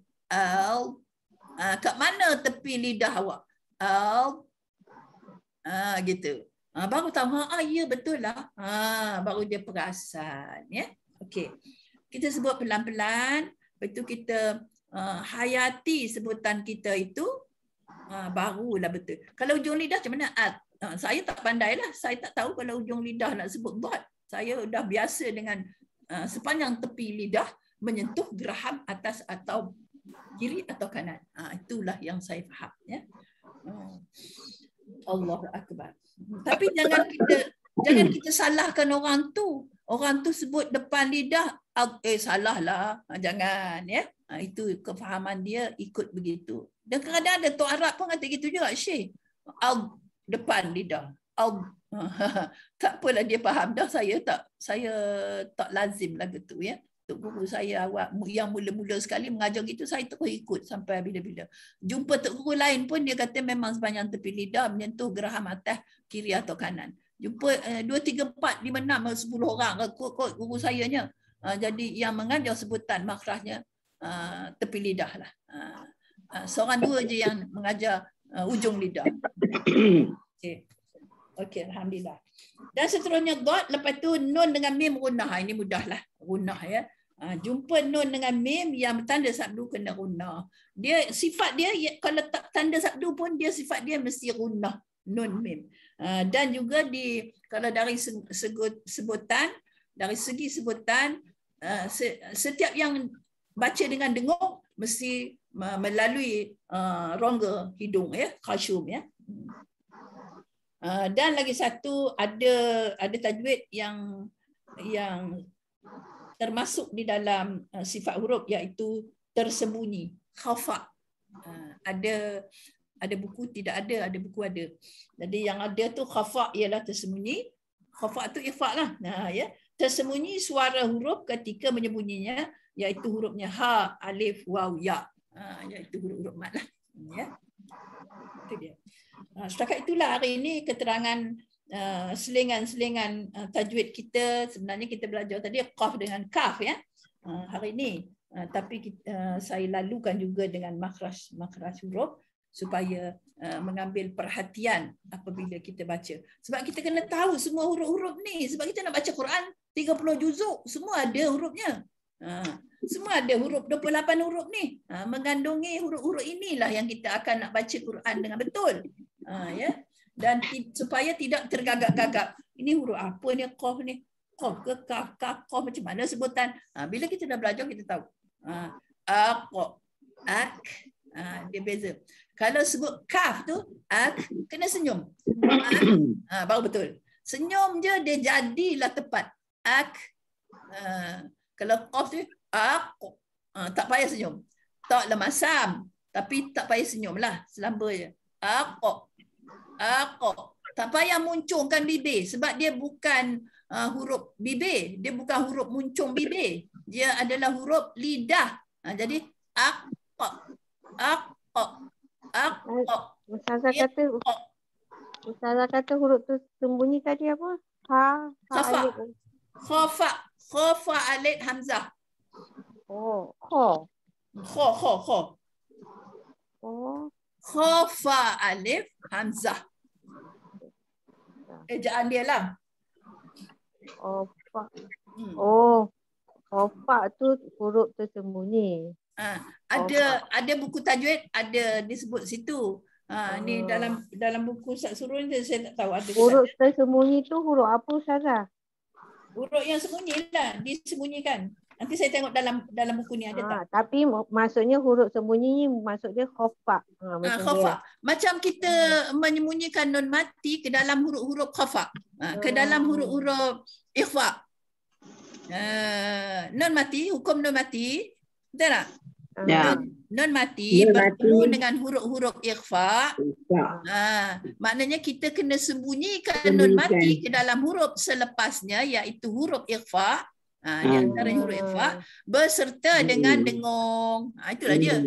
Kat mana tepi lidah awak? Gitu. Baru tahu, ya betul lah. Baru dia perasan. Ya? Okey. Kita sebut pelan-pelan. Lepas tu kita hayati sebutan kita itu. Barulah betul. Kalau ujung lidah macam mana? Saya tak pandai lah. Saya tak tahu kalau ujung lidah nak sebut dot. Saya dah biasa dengan sepanjang tepi lidah menyentuh geraham atas atau kiri atau kanan. Itulah yang saya faham. Ya? Allahu Akbar. Tapi jangan kita salahkan orang tu. Orang tu sebut depan lidah, salah lah. Jangan, ya. Itu kefahaman dia ikut begitu. Dan kadang-kadang ada tok Arab pun kata gitu juga, Syekh. Depan lidah. Tak apalah dia faham dah, saya tak lazim lagu tu, ya. Tok guru saya awak yang mula-mula sekali mengajar gitu, saya terus ikut sampai bila-bila. Jumpa tok guru lain pun dia kata memang sepanjang tepi lidah menyentuh geraham atas, kiri atau kanan. Jumpa 2, 3, 4, 5, 6, 10 orang kot guru sayanya. Jadi yang mengajar sebutan makrahnya tepi lidah lah. Seorang dua je yang mengajar ujung lidah. Okey, alhamdulillah. Dan seterusnya dot, lepas tu nun dengan mim gunnah. Ini mudahlah, gunnah, ya. Jumpa nun dengan mim yang bertanda sabdu kena gunnah. Dia sifat dia kalau tak tanda sabdu pun dia sifat dia mesti gunnah, nun mim. Dan juga kalau dari sebutan, dari segi sebutan, setiap yang baca dengan dengung mesti melalui rongga hidung, ya, khashum, ya. Dan lagi satu ada tajwid yang termasuk di dalam sifat huruf iaitu tersembunyi, khafa. Ada buku tidak ada buku ada. Jadi yang ada tu khafa ialah tersembunyi, khafa tu ikhfa lah. Ya, tersembunyi suara huruf ketika menyembunyinya iaitu hurufnya ha, alif, waw, ya. Iaitu huruf-huruf mat lah. Ya. Itu dia. Setakat itulah hari ini keterangan selingan-selingan tajwid kita. Sebenarnya kita belajar tadi qaf dengan kaf, ya, hari ini. Tapi saya lalukan juga dengan makhraj huruf supaya mengambil perhatian apabila kita baca. Sebab kita kena tahu semua huruf-huruf ni. Sebab kita nak baca Quran 30 juzuk, semua ada hurufnya. Semua ada huruf, 28 huruf ni. Mengandungi huruf-huruf inilah yang kita akan nak baca Quran dengan betul. Ya. Dan supaya tidak tergagap-gagap. Ini huruf apa ni? Qaf ni. Qaf ke kaf, kaf, qaf, macam mana sebutan? Bila kita dah belajar kita tahu. Aq, ak, dia beza. Kalau sebut kaf tu, ak, kena senyum. Baru betul. Senyum je dia jadilah tepat. Ak, Kalau qaf tu aqq. Tak payah senyum. Tak lemasam. Tapi tak payah senyum lah. Selamba je. Aqq. Aqq. Tak payah muncungkan bibir. Sebab dia bukan huruf bibir. Dia bukan huruf muncung bibir. Dia adalah huruf lidah. Jadi aqq. Aqq. Aqq. Ustazah kata huruf tu sembunyi tadi apa? Khafa. Alif. Khafa. Khafa alif hamzah. Oh, kho. Kho. Oh, Khafa alif hamzah. Ejaan dia lah. ofa. Oh, ofa tu huruf tersembunyi. Ada buku tajwid, ada disebut situ. Ni dalam buku Ustaz Surul ni saya tak tahu ada. Huruf tersembunyi tu huruf apa Ustazah? Huruf yang sembunyi lah, disembunyikan. Nanti saya tengok dalam buku ni ada tak? Tapi maksudnya huruf sembunyi ni maksud dia khofa. Khafa. Macam kita menyembunyikan nun mati ke dalam huruf-huruf khafa. Ke dalam huruf-huruf ikhfa. Nun mati, hukum nun mati. Betul tak? Ya. Nun mati bertemu dengan huruf-huruf ikhfa. Maknanya kita kena sembunyikan nun mati ke dalam huruf selepasnya, iaitu huruf ikhfa. Di antara huruf ikhfa beserta dengan dengung. Itulah dia.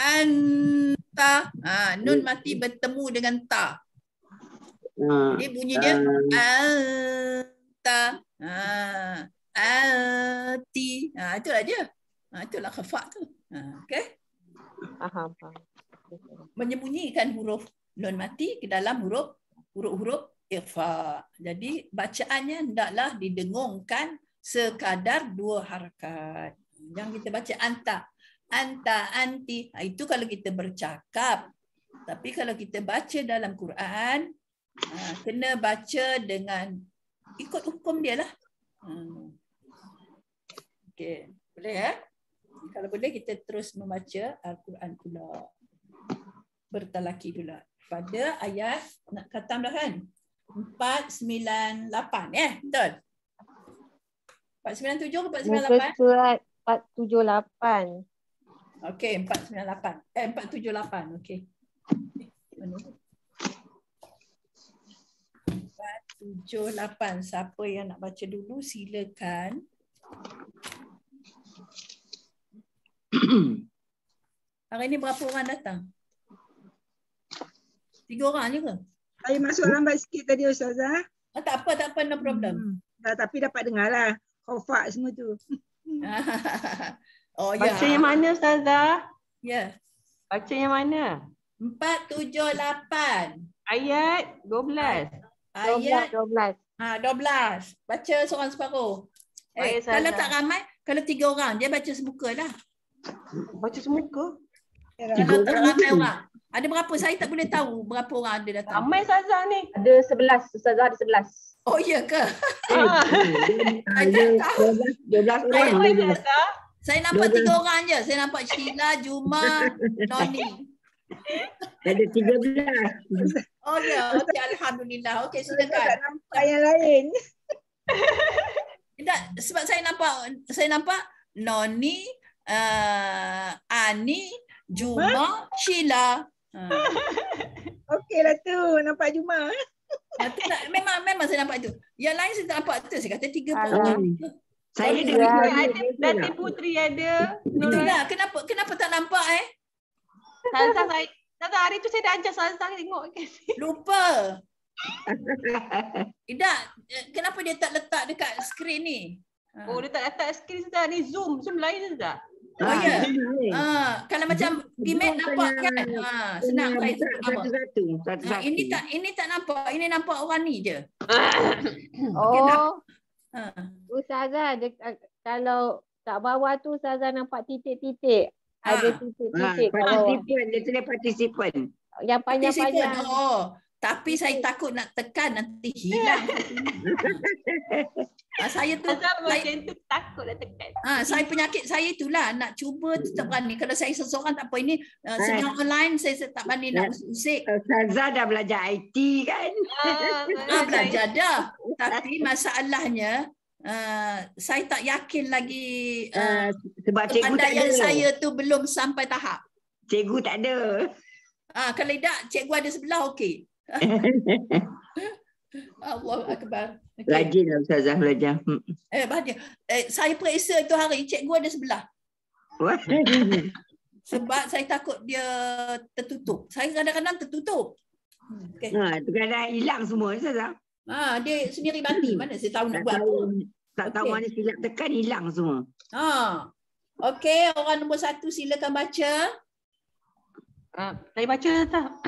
Anta. Nun mati bertemu dengan ta. Jadi bunyi dia anta. Ati. Itulah dia. Itulah khafa tu. Okey. Faham. Menyembunyikan huruf nun mati ke dalam huruf-huruf ikhfa. Jadi bacaannya hendaklah didengungkan sekadar 2 harakat. Yang kita baca anta, anti. Itu kalau kita bercakap. Tapi kalau kita baca dalam Quran, kena baca dengan ikut hukum dia lah. Okey, boleh ya? Kalau boleh kita terus membaca Al-Quran pula. Bertalaki pula. Pada ayat, nak khatam dah kan? 498 betul? 497 ke 498? Muka surat 478. Okey, 498. Okey. Mana tu? 478. Siapa yang nak baca dulu silakan. Hari ni berapa orang datang? 3 orang je ke? Saya masuk lambat sikit tadi Ustazah. Tak apa, no problem. Tapi dapat dengar lah. Khofak semua tu. Oh ya. Baca yang mana Ustazah? Ya. Baca yang mana? 478. Ayat 12. Ayat 12. 12. Baca seorang separuh. Baik, Kalau Ustazah. tak ramai, kalau 3 orang, dia baca semuka lah. Baca semuka. Kalau tak ramai orang. Ada berapa? Saya tak boleh tahu berapa orang ada datang. Ramai Ustazah ni. Ada 11. Ustazah ada 11. Oh ya ke? Ada 12 orang. Ramai Ustazah. Saya nampak 3 orang je. Saya nampak Sheila, Juma, Noni. Ada 13. Oh ya, okey, alhamdulillah. Okey, Tak silakan. nampak yang lain. Tak, sebab saya nampak Noni, Ani, Juma, Sheila. Okey lah tu. Nampak Juma. Memang saya nampak itu. Yang lain saya tak nampak tu. Saya kata 3 Alah. orang. Saya Okey. ada Datin Putri ada. Itulah kenapa tak nampak Ustazah hari tu saya dah ajar Ustazah tengok. Lupa. Tidak, kenapa dia tak letak dekat skrin ni? Oh, dia tak letak skrin Ustazah ni. Zoom lain Ustazah. Oh ya. Kalau macam Pimet nampak kan? Senang saya sebut nama. Satu-satu. Ini tak nampak. Ini nampak orang ni je. Oh, Ha. Ustazah, kalau kat bawah tu Ustazah nampak titik-titik. Ada titik-titik kat bawah. Partisipan, dia tulis partisipan. Yang panjang-panjang. Tapi saya takut nak tekan nanti hilang. Saya tu Ustazah macam tu takut nak tekan. saya penyakit saya itulah nak cuba tu tak berani. Kalau saya seseorang tak apa ini sedang online saya tak berani nak usik. Ustazah dah belajar IT kan? Belajar dah. Tapi masalahnya saya tak yakin lagi Sebab cikgu tak kepandaian ada. saya tu belum sampai tahap. Cikgu tak ada. Kalau tak, cikgu ada sebelah okey. Allahu Akbar. Okay. Rajinlah Ustazah belajar. Bahagia. Saya periksa tu hari, cikgu ada sebelah. Sebab saya takut dia tertutup. Saya kadang-kadang tertutup. Okay. Tu kadang hilang semua Ustazah. Dia sendiri mati. Mana saya tahu nak buat apa. Tak tahu mana silap tekan, hilang semua. Okey, orang nombor 1 silakan baca. Saya baca tak?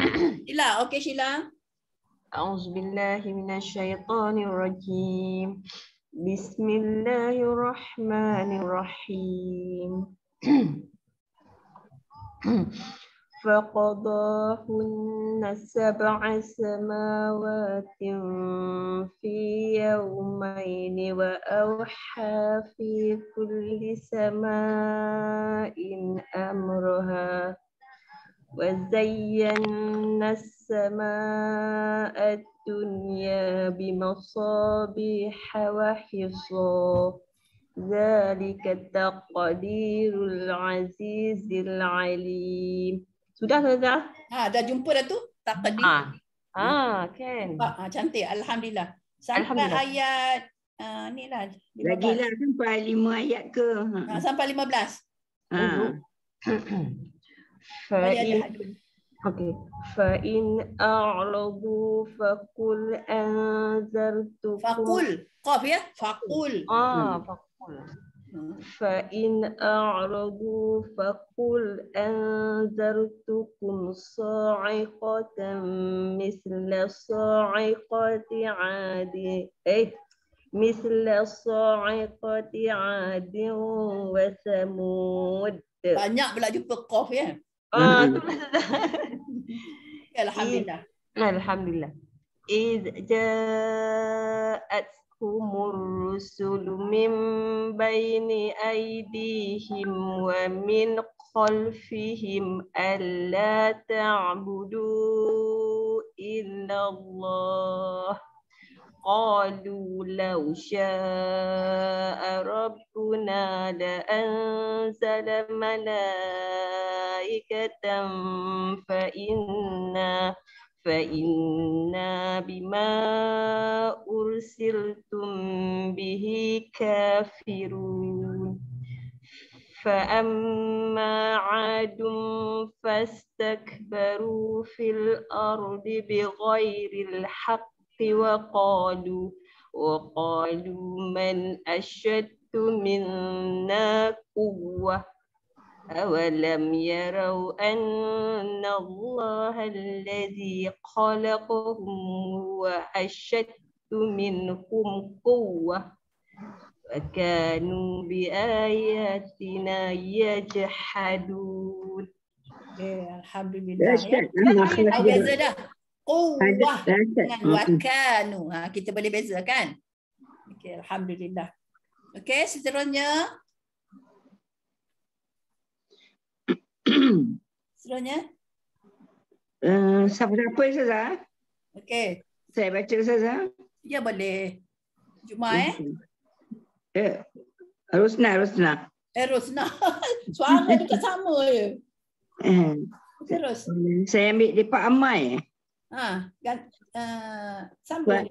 Sheila, okey Sheila. A'udzubillahi minasyaitonirrajim. Bismillahirrahmanirrahim. فقضاهن 7 سماوات في يومين وأوحى في كل سماء أمرها وزينا السماء الدنيا بمصابيح وحصى ذلك تقدير العزيز العليم. Sudah Ustazah? Dah jumpa dah tu? Taqdir. Kan. Cantik, alhamdulillah. Sampai ayat ni lah. Lagilah sampai 5 ayat ke? Sampai 15. فإن أعرضوا فقل أنذرتكم. فقل قاف ya? فقل. فقل. فإن أعرضوا فقل أنذرتكم صاعقة مثل صاعقة عاد مثل صاعقة عاد وثمود. Banyak pula jumpa qaf ya. Alhamdulillah. Alhamdulillah. إذ جاءتهم الرسل من بين أيديهم ومن خلفهم ألا تعبدوا إلا الله قالوا لو شاء ربنا لأنزل ملائكة فإنا بما أرسلتم به كافرون فأما عاد فاستكبروا في الأرض بغير الحق وقالوا من أشد منا قوة أولم يروا أن الله الذي خلقهم هو أشد منهم قوة وكانوا بآياتنا يجحدون. Alhamdulillah ya. Beza dah. Quwwah dengan wakanu. Kita boleh beza kan? Okey, alhamdulillah. Okey, seterusnya. Siapa Ustazah? Okey. Saya baca Ustazah? Ya boleh. Juma Rosna. Rosna. Suara dekat sama je. Terus. Saya ambil di Pak Amai. Sambung.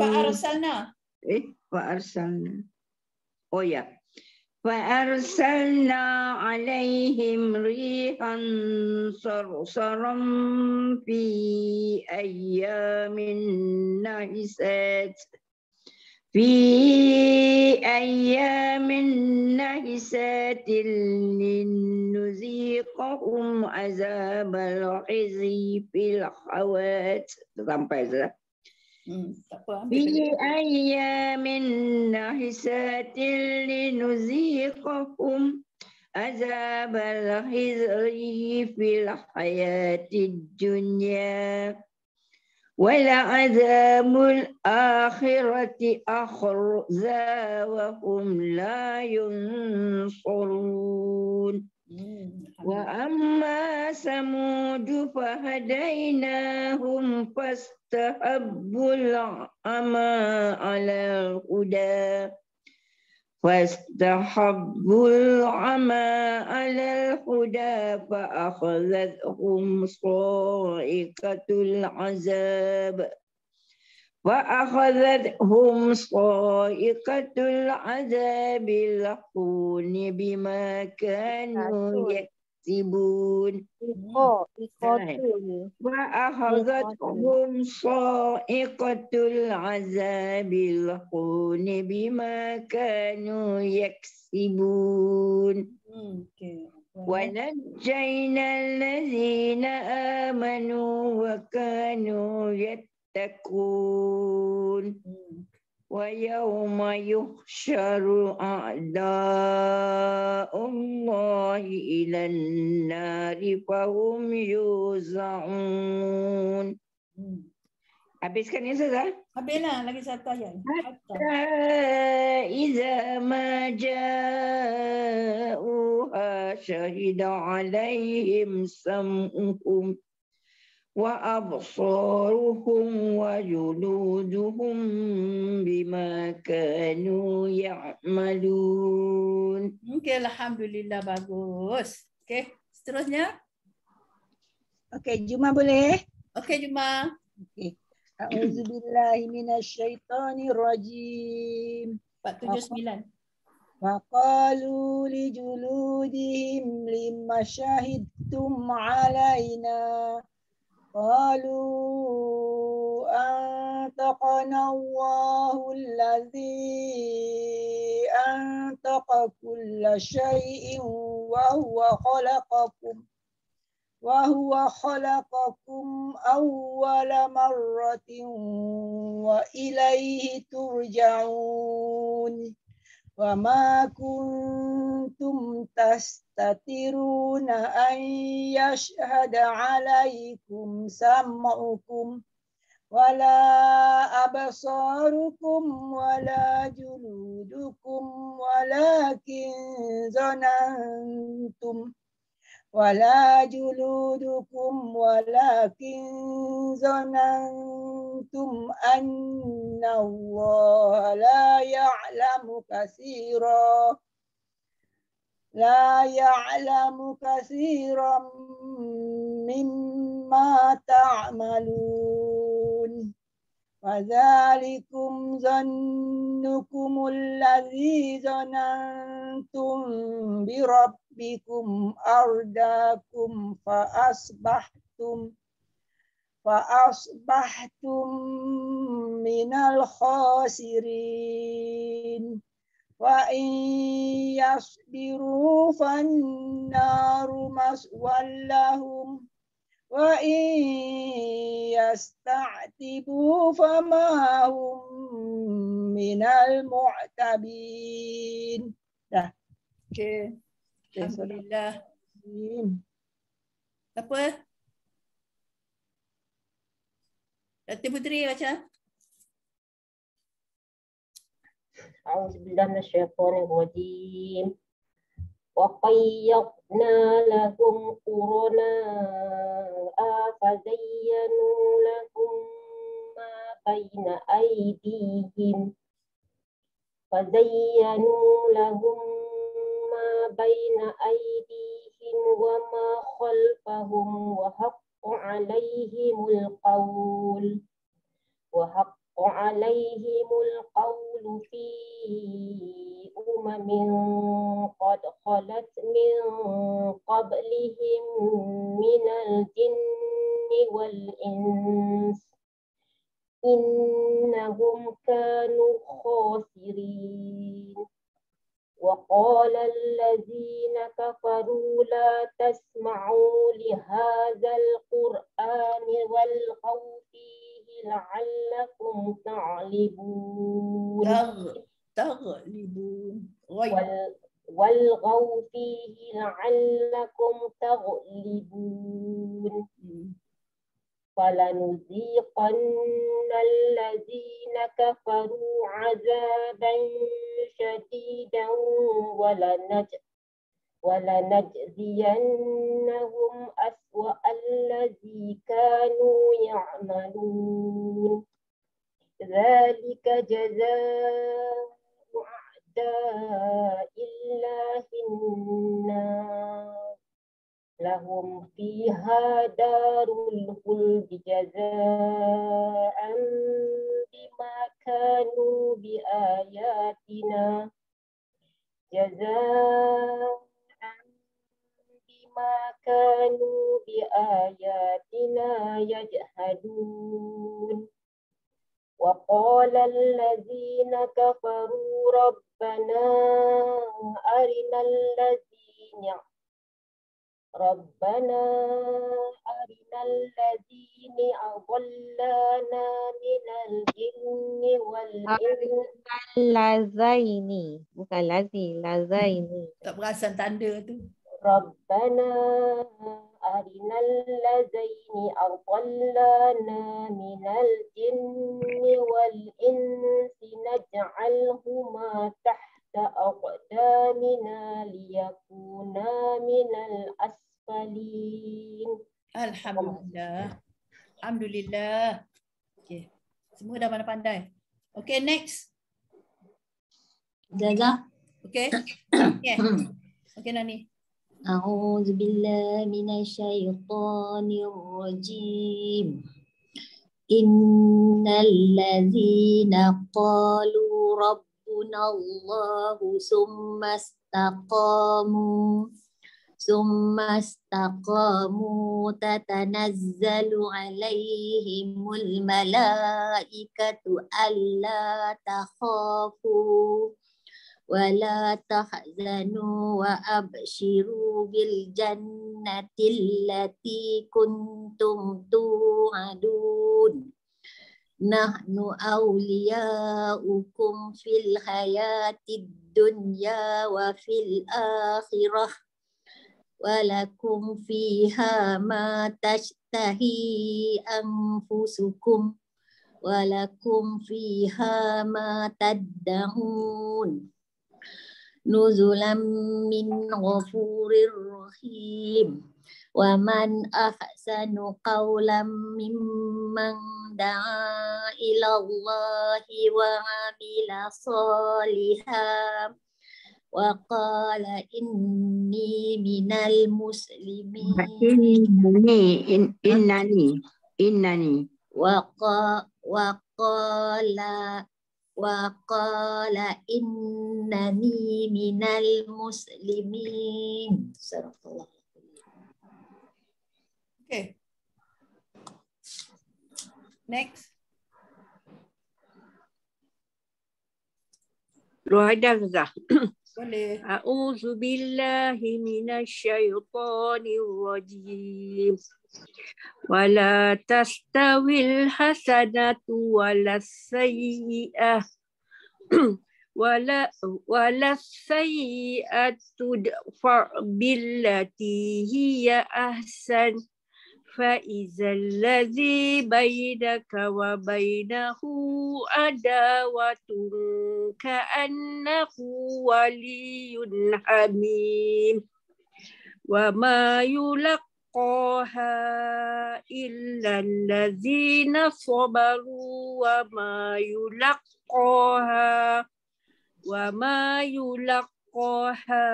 Fa'arsalna. Fa'arsalna. Oh ya. فأرسلنا عليهم ريحا صرصرا في أيام نحسات لنذيقهم عذاب الخزي في الحياة sampai sudah. في أيام نحسات لنذيقهم عذاب الخزي في الحياة الدنيا ولعذاب الآخرة أخزى وهم لا ينصرون. وأما ثمود فهديناهم فاستحبوا العمى على الهدى فأخذتهم صاعقة العذاب الهون بما كانوا يكسبون وأخذتهم صاعقة العذاب الهون بما كانوا يكسبون ونجينا الذين آمنوا وكانوا يتقون ويوم يحشر أعداء الله إلى النار فهم يوزعون. Habiskan ya Ustazah? Habislah lagi satu ayat. إذا ما جاءوها شهد عليهم سمعهم وأبصارهم وجلودهم بما كانوا يعملون. Okey, alhamdulillah bagus. Okey, seterusnya. Okey, Juma boleh? Okey, Juma. Okey. A'udzubillahi minasyaitonirrajim. 479. وقالوا لجلودهم لم شهدتم علينا قالوا أنطقنا الله الذي أنطق كل شيء وهو خلقكم أول مرة وإليه ترجعون وما كنتم تستترون أن يشهد عليكم سمعكم ولا أبصاركم ولا جلودكم ولكن ظننتم أن الله لا يعلم كثيرا مما تعملون وذلكم ظنكم الذي ظننتم بربكم أرداكم فأصبحتم من الخاسرين وإن يصبروا فالنار مثوى لهم وإن يستعتبوا فما هم من المعتبين. Dah. Okey. Alhamdulillah. Apa? Datuk Putri baca. A'udzubillahi minasyaitonirrajim. وَقَيَّضْنَا لَهُمْ قُرَنَاءَ فَزَيَّنُوا لَهُم مَّا بَيْنَ أَيْدِيهِمْ وَمَا خَلْفَهُمْ وحق عليهم القول في قد خلت من قبلهم من الجن والإنس إنهم كانوا خاسرين وقال الذين كفروا لا تسمعوا لهذا القرآن والغوا فيه لعلكم تغلبون والغوا فيه لعلكم تغلبون فلنذيقن الذين كفروا عذابا شديدا ولنجزينهم أسوأ الذي كانوا يعملون ذلك جزاء أعداء الله النار لهم فيها دار الخلد جزاء بما كانوا بآياتنا يجحدون وقال الذين كفروا ربنا أرنا الذين أضلانا من الجن والإنس Lazaini. Bukan lazi. Lazaini. Tak perasan tanda tu. ربنا أرنا الذين أضلانا من الجن والإنس نجعلهما تحت أقدامنا ليكونا من الأسفلين. Alhamdulillah. Alhamdulillah. Okay. Semua dah pandai-pandai. Okay, next. Gagal. Okay. Okay. Okay, Nani. أعوذ بالله من الشيطان الرجيم إن الذين قالوا ربنا الله ثم استقاموا تتنزل عليهم الملائكة ألا تخافوا ولا تحزنوا وأبشروا بالجنة التي كنتم توعدون نحن أولياؤكم في الحياة الدنيا وفي الآخرة ولكم فيها ما تشتهي أنفسكم ولكم فيها ما تدعون نزلا من غفور رحيم ومن أحسن قولا ممن دعا إلى الله وعمل صالحا وقال إني من المسلمين Innani. وقال إنني من المسلمين. صدق الله. Okay. Next. Ruhaidah Ustazah. Boleh. A'udzu billahi minasyaitonir rajim. Wala tastawil hasanatu walas sayyi'ah wala sayyi'atu dfa billati hiya ahsan fa idzal ladzi bainaka wa bainahu adawatun ka'annahu waliyyun hamim wa ma yulaqaha illa allazina sabaru wa ma yulaqaha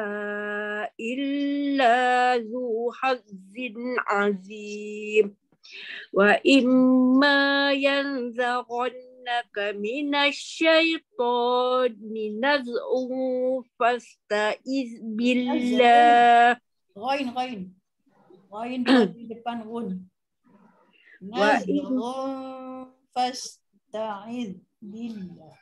illa zu hazzin azim wa imma yanzaghannaka minasyaitani naz'un fasta'iz billah. Ghain. Ghain di depan run. Nazrun fasta'iz billah.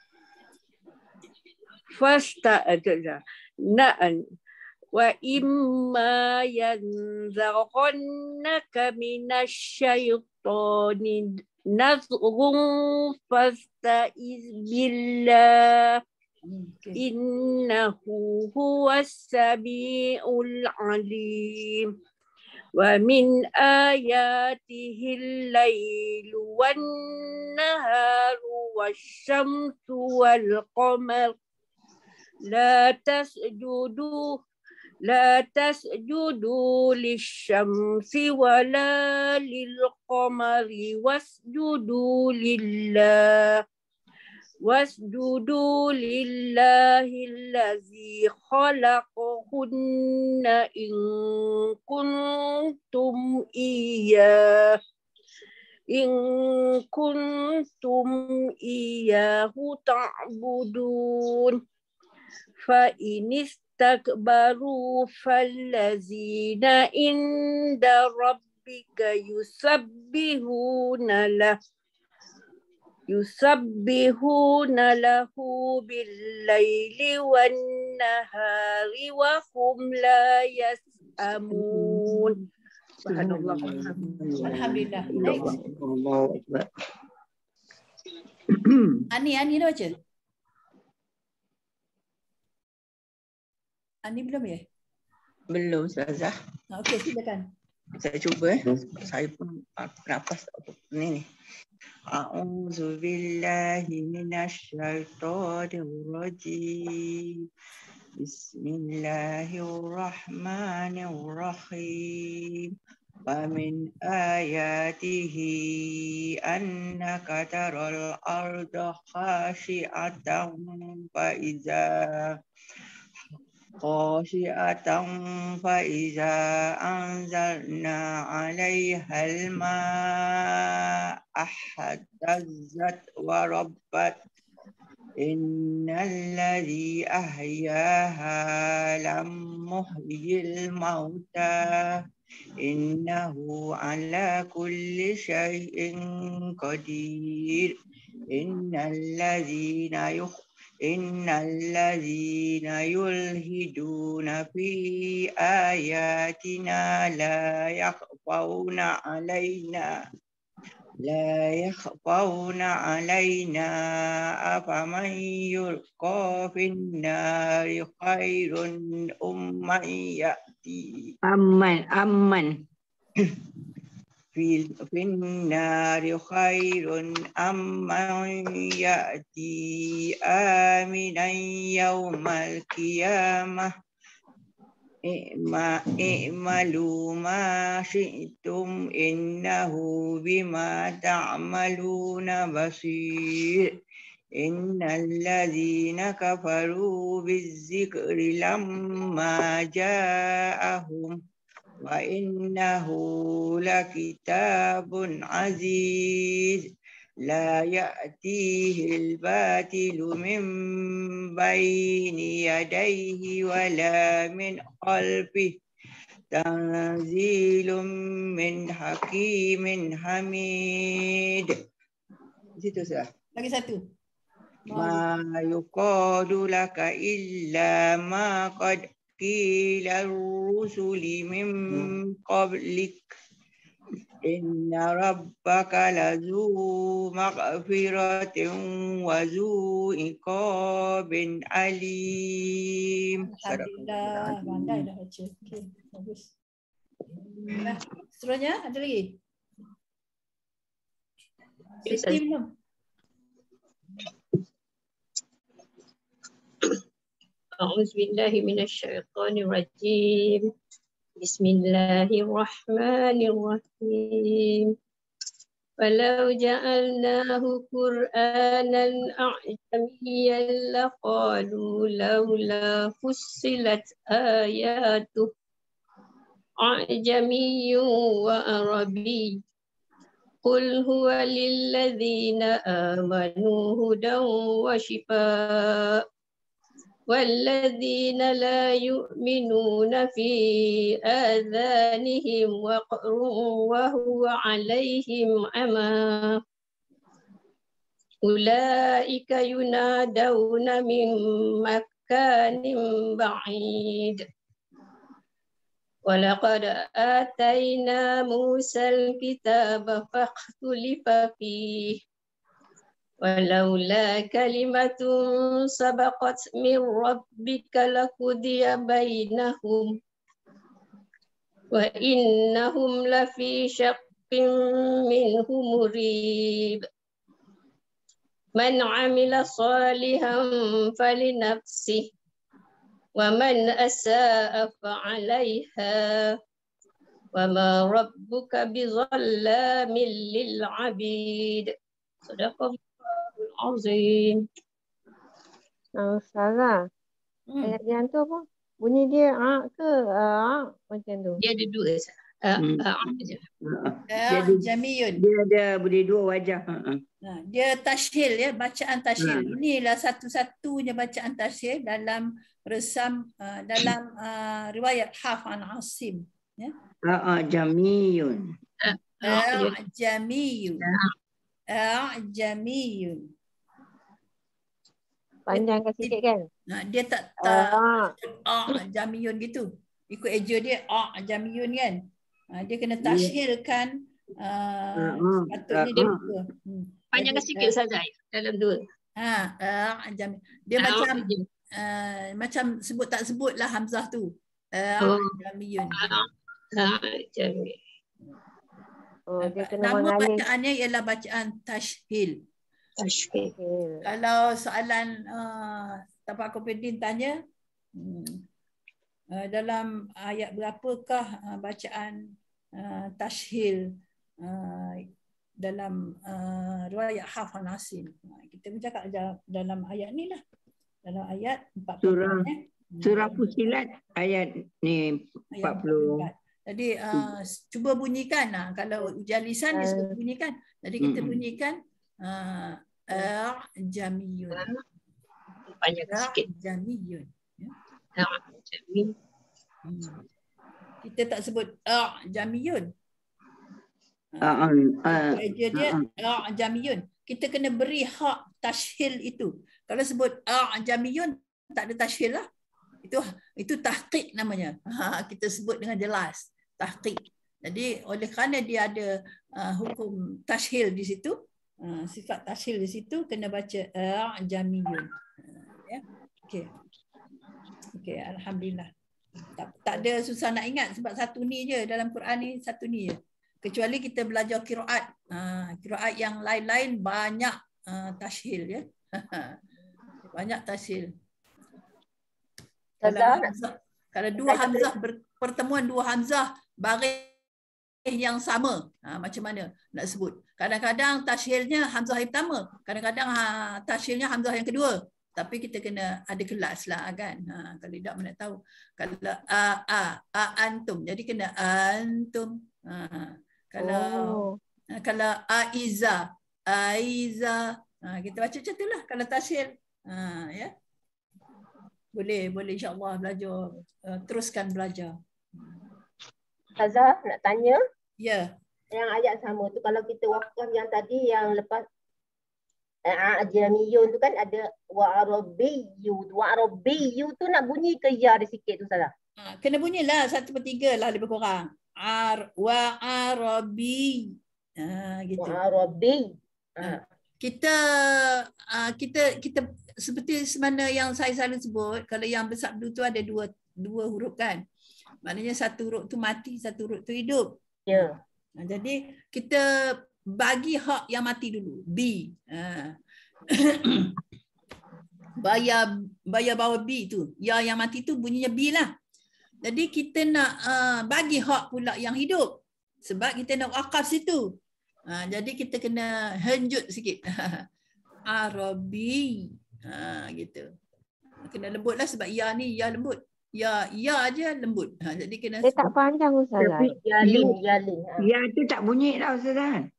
Wa imma yanzaghannaka minasyaitani naz'un fasta'iz billah. Innahu huwas sami'ul alim. Wa min ayatihi al-lailu wan-naharu wasyamsu wal-qamar la La tasjudu lisyamsi wala lilqamari wasjudu lillah. Wasjudu lillahillazi khalaqahunna in kuntum iyyahu ta'budun. Fa inistakbaru fallazina inda rabbika yusabbihuna lahu bil-laili wan-nahari wa hum la yas'amun. Subhanallah. Alhamdulillah. Next. Allahu Akbar. Ani dah baca? Ani belum ya? Belum, Ustazah. Okey, silakan. Saya cuba. Saya pun nafas ni. A'udzu billahi minasy syaithanir rajim. Bismillahirrahmanirrahim. Wa min ayatihi annaka taral arda khashi'atan fa iza anzalna 'alaiha al-ma'a ahtazzat wa rabbat. Innal ladzi ahyaha lam muhyil mauta innahu ala kulli syai'in qadir. Innal ladzina yulhiduna fi ayatina la yakhfawna alaina afaman yulqa fin nari khairun umman ya'ti Aman. fin nari khairun amman ya'ti aminan yawmal qiyamah. I'malu ma syi'tum innahu bima ta'maluna basir. Innal ladzina kafaru bizzikri lamma ja'ahum wa innahu lakitabun aziz. La ya'tihi al-batilu min bayni yadayhi wa la min khalfihi. Tanzilum min hakimin hamid. Situ sudah. Lagi satu. Ma yuqadu laka illa ma qad qila ar-rusuli min qablik. Inna rabbaka lazu maghfiratin wa zu iqabin alim. Alhamdulillah. Pandai dah baca. Okey, bagus. Nah, seterusnya ada lagi? Siti belum? A'udzu billahi minasy syaithanir rajim. Bismillahirrahmanirrahim. Walau ja'alnahu Qur'anan a'jamiyyan laqalu laula fussilat ayatuh a'jamiyyun wa arabiy. Qul huwa lilladzina amanu hudan wa shifaa. والذين لا يؤمنون في آذانهم وقر وهو عليهم عمى أولئك ينادون من مكان بعيد ولقد آتينا موسى الكتاب فاختلف فيه ولولا كلمة سبقت من ربك لقضي بينهم وإنهم لفي شق منه مريب من عمل صالحا فلنفسه ومن أساء فعليها وما ربك بظلام للعبيد. صدق الله العظيم. Ustazah, ayat yang tu apa? Bunyi dia ke macam tu? Dia ada dua. Jamiyun. Dia ada boleh dua wajah. Dia tashil ya, bacaan tashil. Inilah satu-satunya bacaan tashil dalam resam dalam riwayat Hafs an Asim ya. Jamiyun. Jamiyun. Jamiyun. Panjangkan sikit kan? Dia tak jamiyun gitu. Ikut eja dia jamiyun kan. Dia kena tashilkan sepatutnya dia dua. Panjangkan sikit saja dalam dua. Dia macam sebut tak sebut lah hamzah tu. Jamiyun. Nama bacaannya ialah bacaan tashhil. Kalau soalan Tapak Kopedin tanya dalam ayat berapakah bacaan tashhil dalam riwayat Hafs an Asim, kita bercakap dalam ayat ni lah, dalam ayat 40. Surah Fussilat ayat ni 40. Jadi cuba bunyikan kalau ujian lisan dia suruh bunyikan. Jadi kita bunyikan jamiyun. Panjang sikit. Jamiyun. Kita tak sebut jamiyun. Dia jamiyun. Kita kena beri hak tashhil itu. Kalau sebut jamiyun tak ada tashhil lah. Itu tahqiq namanya. Kita sebut dengan jelas tahqiq. Jadi oleh kerana dia ada hukum tashhil di situ, sifat tashhil di situ, kena baca jamiyun. Ya. Okey, alhamdulillah. Tak ada susah nak ingat sebab satu ni je dalam Quran ni, satu ni je. Kecuali kita belajar qiraat. Qiraat yang lain-lain banyak tashhil ya. Banyak tashhil. Kalau dua hamzah pertemuan dua hamzah baris yang sama, macam mana nak sebut? Kadang-kadang tashhilnya hamzah yang pertama, kadang-kadang tashhilnya hamzah yang kedua. Tapi kita kena ada kelas lah kan. Kalau tidak mana tahu. Kalau antum, jadi kena antum. Kalau aiza, kita baca macam itulah kalau tashhil. Ya. Boleh insya-Allah belajar, teruskan belajar. Ustazah nak tanya. Ya. Yang ayat sama tu kalau kita wakaf yang tadi yang lepas jamiyun tu kan ada wa arabiyyu tu nak bunyi ke ya ada sikit tu Ustazah. Kena bunyilah 1/3 lah lebih kurang. Wa arabi. Gitu. Wa arabi. Kita seperti semana yang saya selalu sebut, kalau yang bersabdu tu ada dua huruf kan. Maknanya satu huruf tu mati, satu huruf tu hidup. Ya. Jadi kita bagi hak yang mati dulu. B. Bayar bawah B tu. Ya yang mati tu bunyinya B lah. Jadi kita nak bagi hak pula yang hidup. Sebab kita nak wakaf situ. Jadi kita kena henjut sikit. Arabi. Gitu. Kena lembut lah sebab ya ni ya lembut. Ya aja lembut. Jadi kena. Dia tak panjang Ustazah. Yalin. Ya tu tak bunyi dah Ustazah.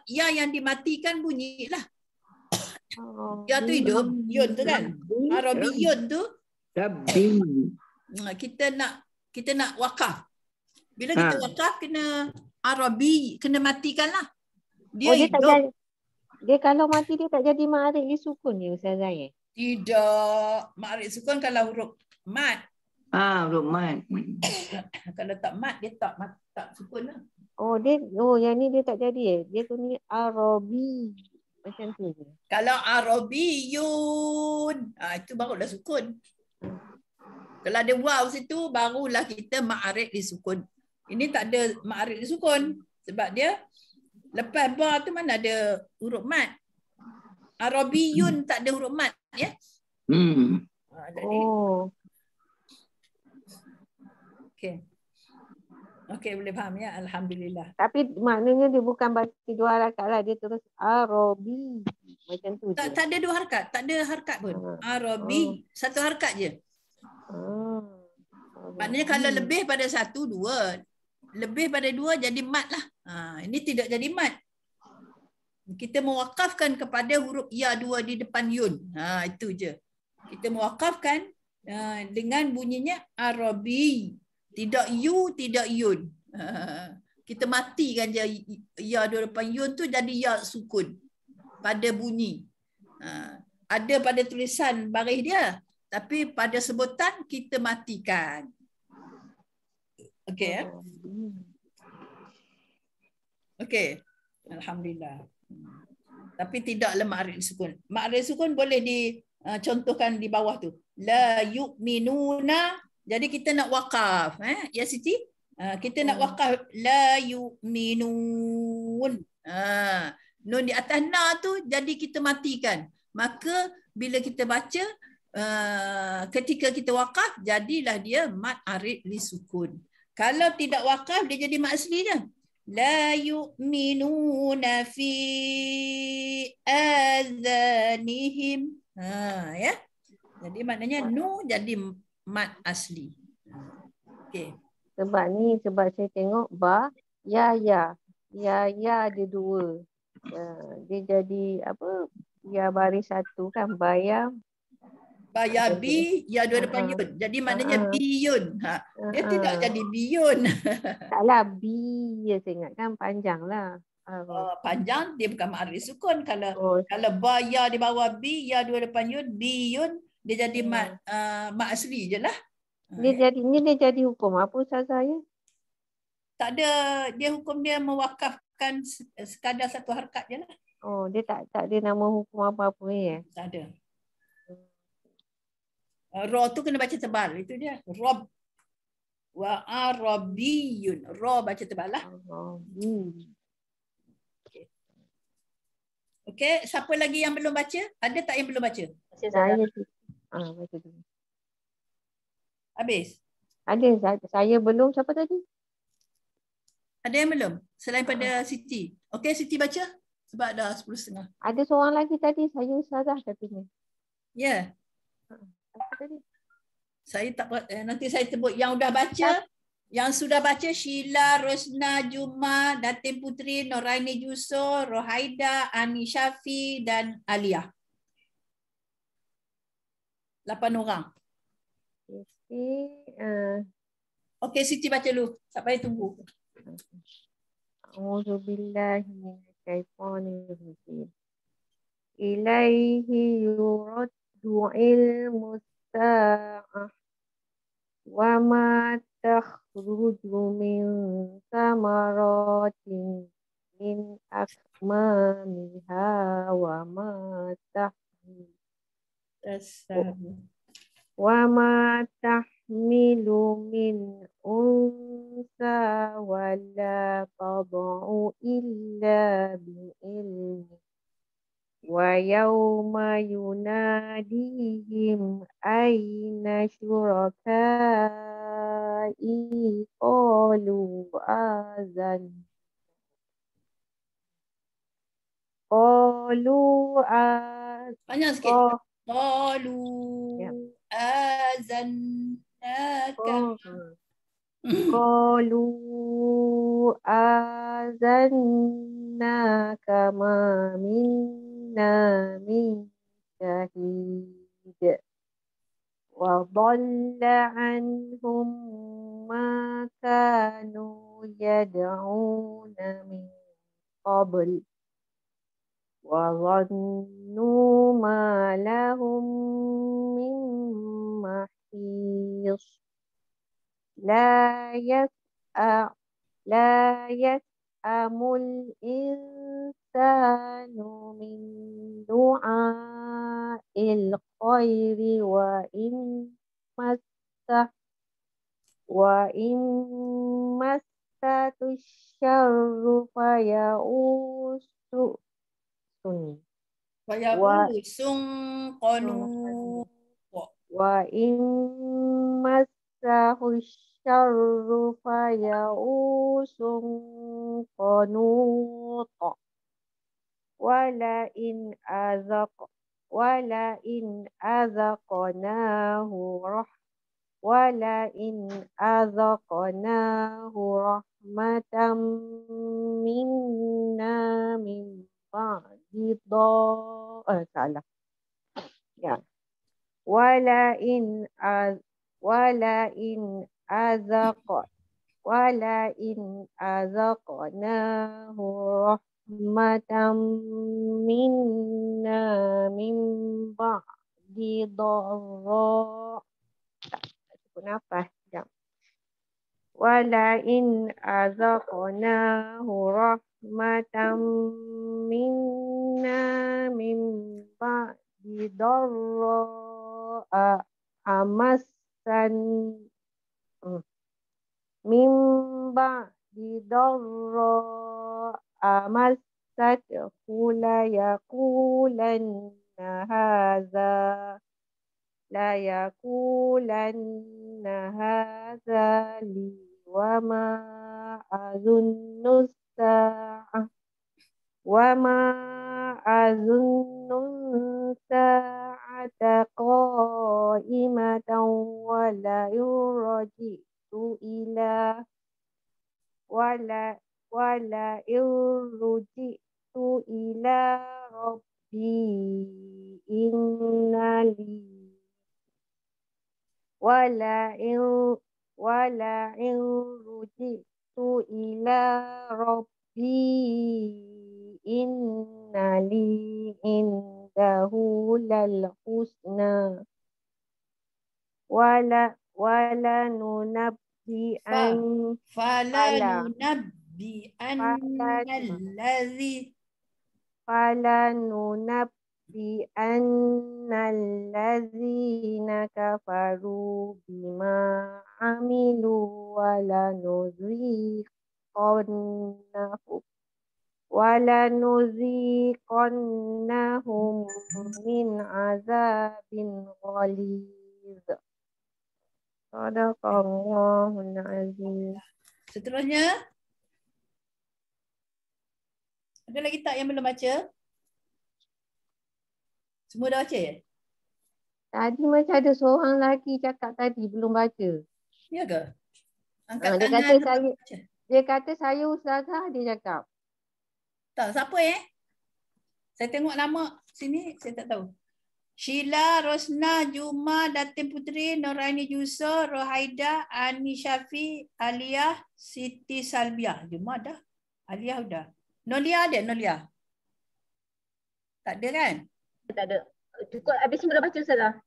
Ya yang dimatikan bunyilah. Ya tu hidup, yun tu kan. Arabiyun tu. Kita nak wakaf. Bila kita wakaf kena Arabi, kena matikanlah. Dia hidup. Dia kalau mati dia tak jadi ma'arif li sukun ya Ustazah ya? Tidak. Ma'arif sukun kalau huruf mat. Huruf mat. Kalau tak mat dia tak sukun lah. Yang ni dia tak jadi dia tu ni Arabi. Macam tu je. Kalau Arabiyun, itu barulah sukun. Kalau ada waw situ barulah kita ma'arif li sukun. Ini tak ada ma'arif li sukun sebab dia lepas ba tu mana ada huruf mat. Arabiyun tak ada huruf mat ya. Jadi, okey. Okey, boleh faham ya? Alhamdulillah. Tapi maknanya dia bukan bagi 2 harakat lah. Dia terus Arabi. Macam tu je. Tak ada 2 harakat. Tak ada harakat pun. Arabi. 1 harakat je. Maknanya kalau lebih pada 1, 2. Lebih pada 2 jadi mat lah. Ini tidak jadi mat. Kita mewakafkan kepada huruf ya 2 di depan yun. Itu je. Kita mewakafkan dengan bunyinya Arabi. Tidak yu, tidak yun. Kita matikan je ya 2 depan yun tu jadi ya sukun pada bunyi. Ada pada tulisan baris dia. Tapi pada sebutan kita matikan. Okey ya. Okey. Alhamdulillah. Tapi tidaklah ma'rif sukun. Ma'rif sukun boleh dicontohkan di bawah tu. La yu'minuna. Jadi kita nak wakaf. Ya Siti? Kita nak wakaf. La yu'minun. Nun di atas na tu jadi kita matikan. Maka bila kita baca, ketika kita wakaf, jadilah dia mat arid li sukun. Kalau tidak wakaf, dia jadi mat asli je. La yu'minuna fi adhanihim. Ya. Jadi maknanya nu jadi mat asli. Okey. Sebab saya tengok ba, ya. Ya ada 2. Dia jadi apa? Ya baris 1 kan, bayam. Bi, ya 2 depan yun. Jadi maknanya biyun. Dia tidak jadi biyun. Taklah bi ya, saya ingat kan panjang lah. Panjang dia bukan ma'rif sukun. Kalau ba ya di bawah bi, ya 2 depan yun, biyun, dia jadi mat asli je lah. Dia jadi hukum apa Ustazah ya? Tak ada, dia hukum dia mewakafkan sekadar 1 harakat je lah. Dia tak ada nama hukum apa-apa ya? Tak ada. Ra tu kena baca tebal. Itu dia. Rob. Wa arabiyun. Ra baca tebal lah. Okey. Siapa lagi yang belum baca? Ada tak yang belum baca? Saya baca dulu. Habis? Ada. Saya belum. Siapa tadi? Ada yang belum? Selain pada Siti. Okey, Siti baca. Sebab dah 10.30. Ada seorang lagi tadi. Saya Ustazah katanya. Ya. Apa tadi? Saya tak nanti saya sebut yang sudah baca. Yang sudah baca Sheila, Rosna, Juma, Datin Putri, Noraini Jusur, Rohaida, Ani Syafi dan Alia. 8 orang. Okey, Siti baca dulu. Tak payah tunggu. A'udzubillahi minasyaitonirrajim. Ilaihi yuraddu ilmu sa'ah wa ma takhruju min samaratin min akmamiha wa ma tahmilu min unsa wa la tad'u illa bi'ilmi wa yawma yunadihim aina syurakai qalu Panjang sikit. Qalu azannaka. Qalu azannaka ma minna min syahid wa dhalla anhum ma kanu yad'una min qabl wa dhannu ma lahum min mahis la yas'amul insanu min du'a'il khairi wa in massatu syarru faya'usun Qanut. Wa in massahu syarru fayausun qanut. Wala in azaqnahu rahmatan minna min ba'di salah. Ya. Wala in azaqnahu rahmatan minna min ba'di dharra. Tak nafas. Sekejap. Wala in azaqnahu rahmatan minna min ba'di dharra amassan min ba'di dharra amassathu la yaqulanna hadha li wa ma azunnu sa'ata qa'imatan wala yurji'u ila rabbi innali wala in ruji'tu ila rabbi innali indahu lal husna wala nunabbi'an allazina kafaru bima amilu wala nuziqannahum min azabin ghalidh. Sadaqallahul azim. Seterusnya. Ada lagi tak yang belum baca? Semua dah baca ya? Tadi macam ada seorang lelaki cakap tadi belum baca. Ya ke? Angkat Dia tangan. kata saya ustazah, dia cakap. Tak, siapa Saya tengok nama sini, saya tak tahu. Sheila, Rosna, Juma, Datin Putri, Noraini Juso, Rohaida, Ani Syafi, Aliyah, Siti Salbiah. Juma dah. Aliyah dah. Nolia ada? Nolia? Tak ada kan? Tak ada. Cukup habis semua dah baca Ustazah.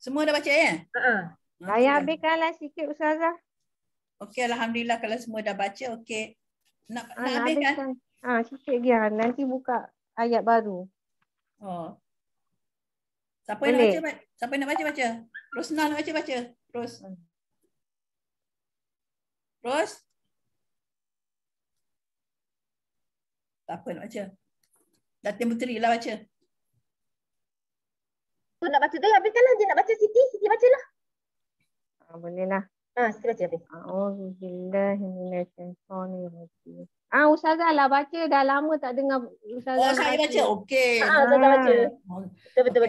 Semua dah baca ya? Saya habiskanlah sikit Ustazah. Okey, alhamdulillah kalau semua dah baca. Okey. Nak habiskan? Sikit dia. Nanti buka ayat baru. Oh. Siapa yang nak baca? Siapa yang nak baca? Rosna nak baca? Terus. Siapa nak baca? Datin Puteri lah baca. Tu nak baca tu, habiskanlah dia nak baca Siti. Siti bacalah. Boleh lah. Siti baca habis. A'udzubillahi minasyaitonirrajim. Ustazah lah baca. Dah lama tak dengar Ustazah. Saya baca. Okey. Ustazah baca. Betul.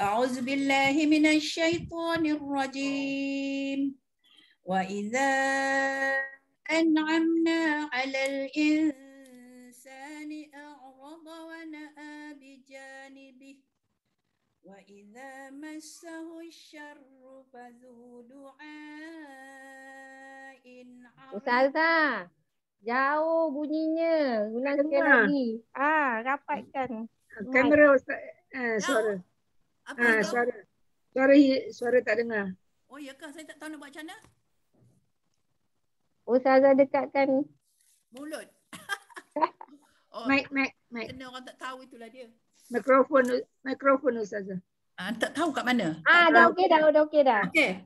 A'udzubillahi minasyaitonirrajim. Wa idza an'amna 'alal insani a'rada wa na'a bijanibihi wa idza massahu syarru fadhu du'ain. Ustazah, jauh bunyinya. Ulang sekali lagi. Rapatkan kamera suara. Suara tak dengar. Oh ya kah? Saya tak tahu nak buat macam mana. Ustazah dekatkan mulut. Mic. Kena orang tak tahu itulah dia. Mikrofon Ustazah. Tak tahu kat mana. Dah okey dah. Okey.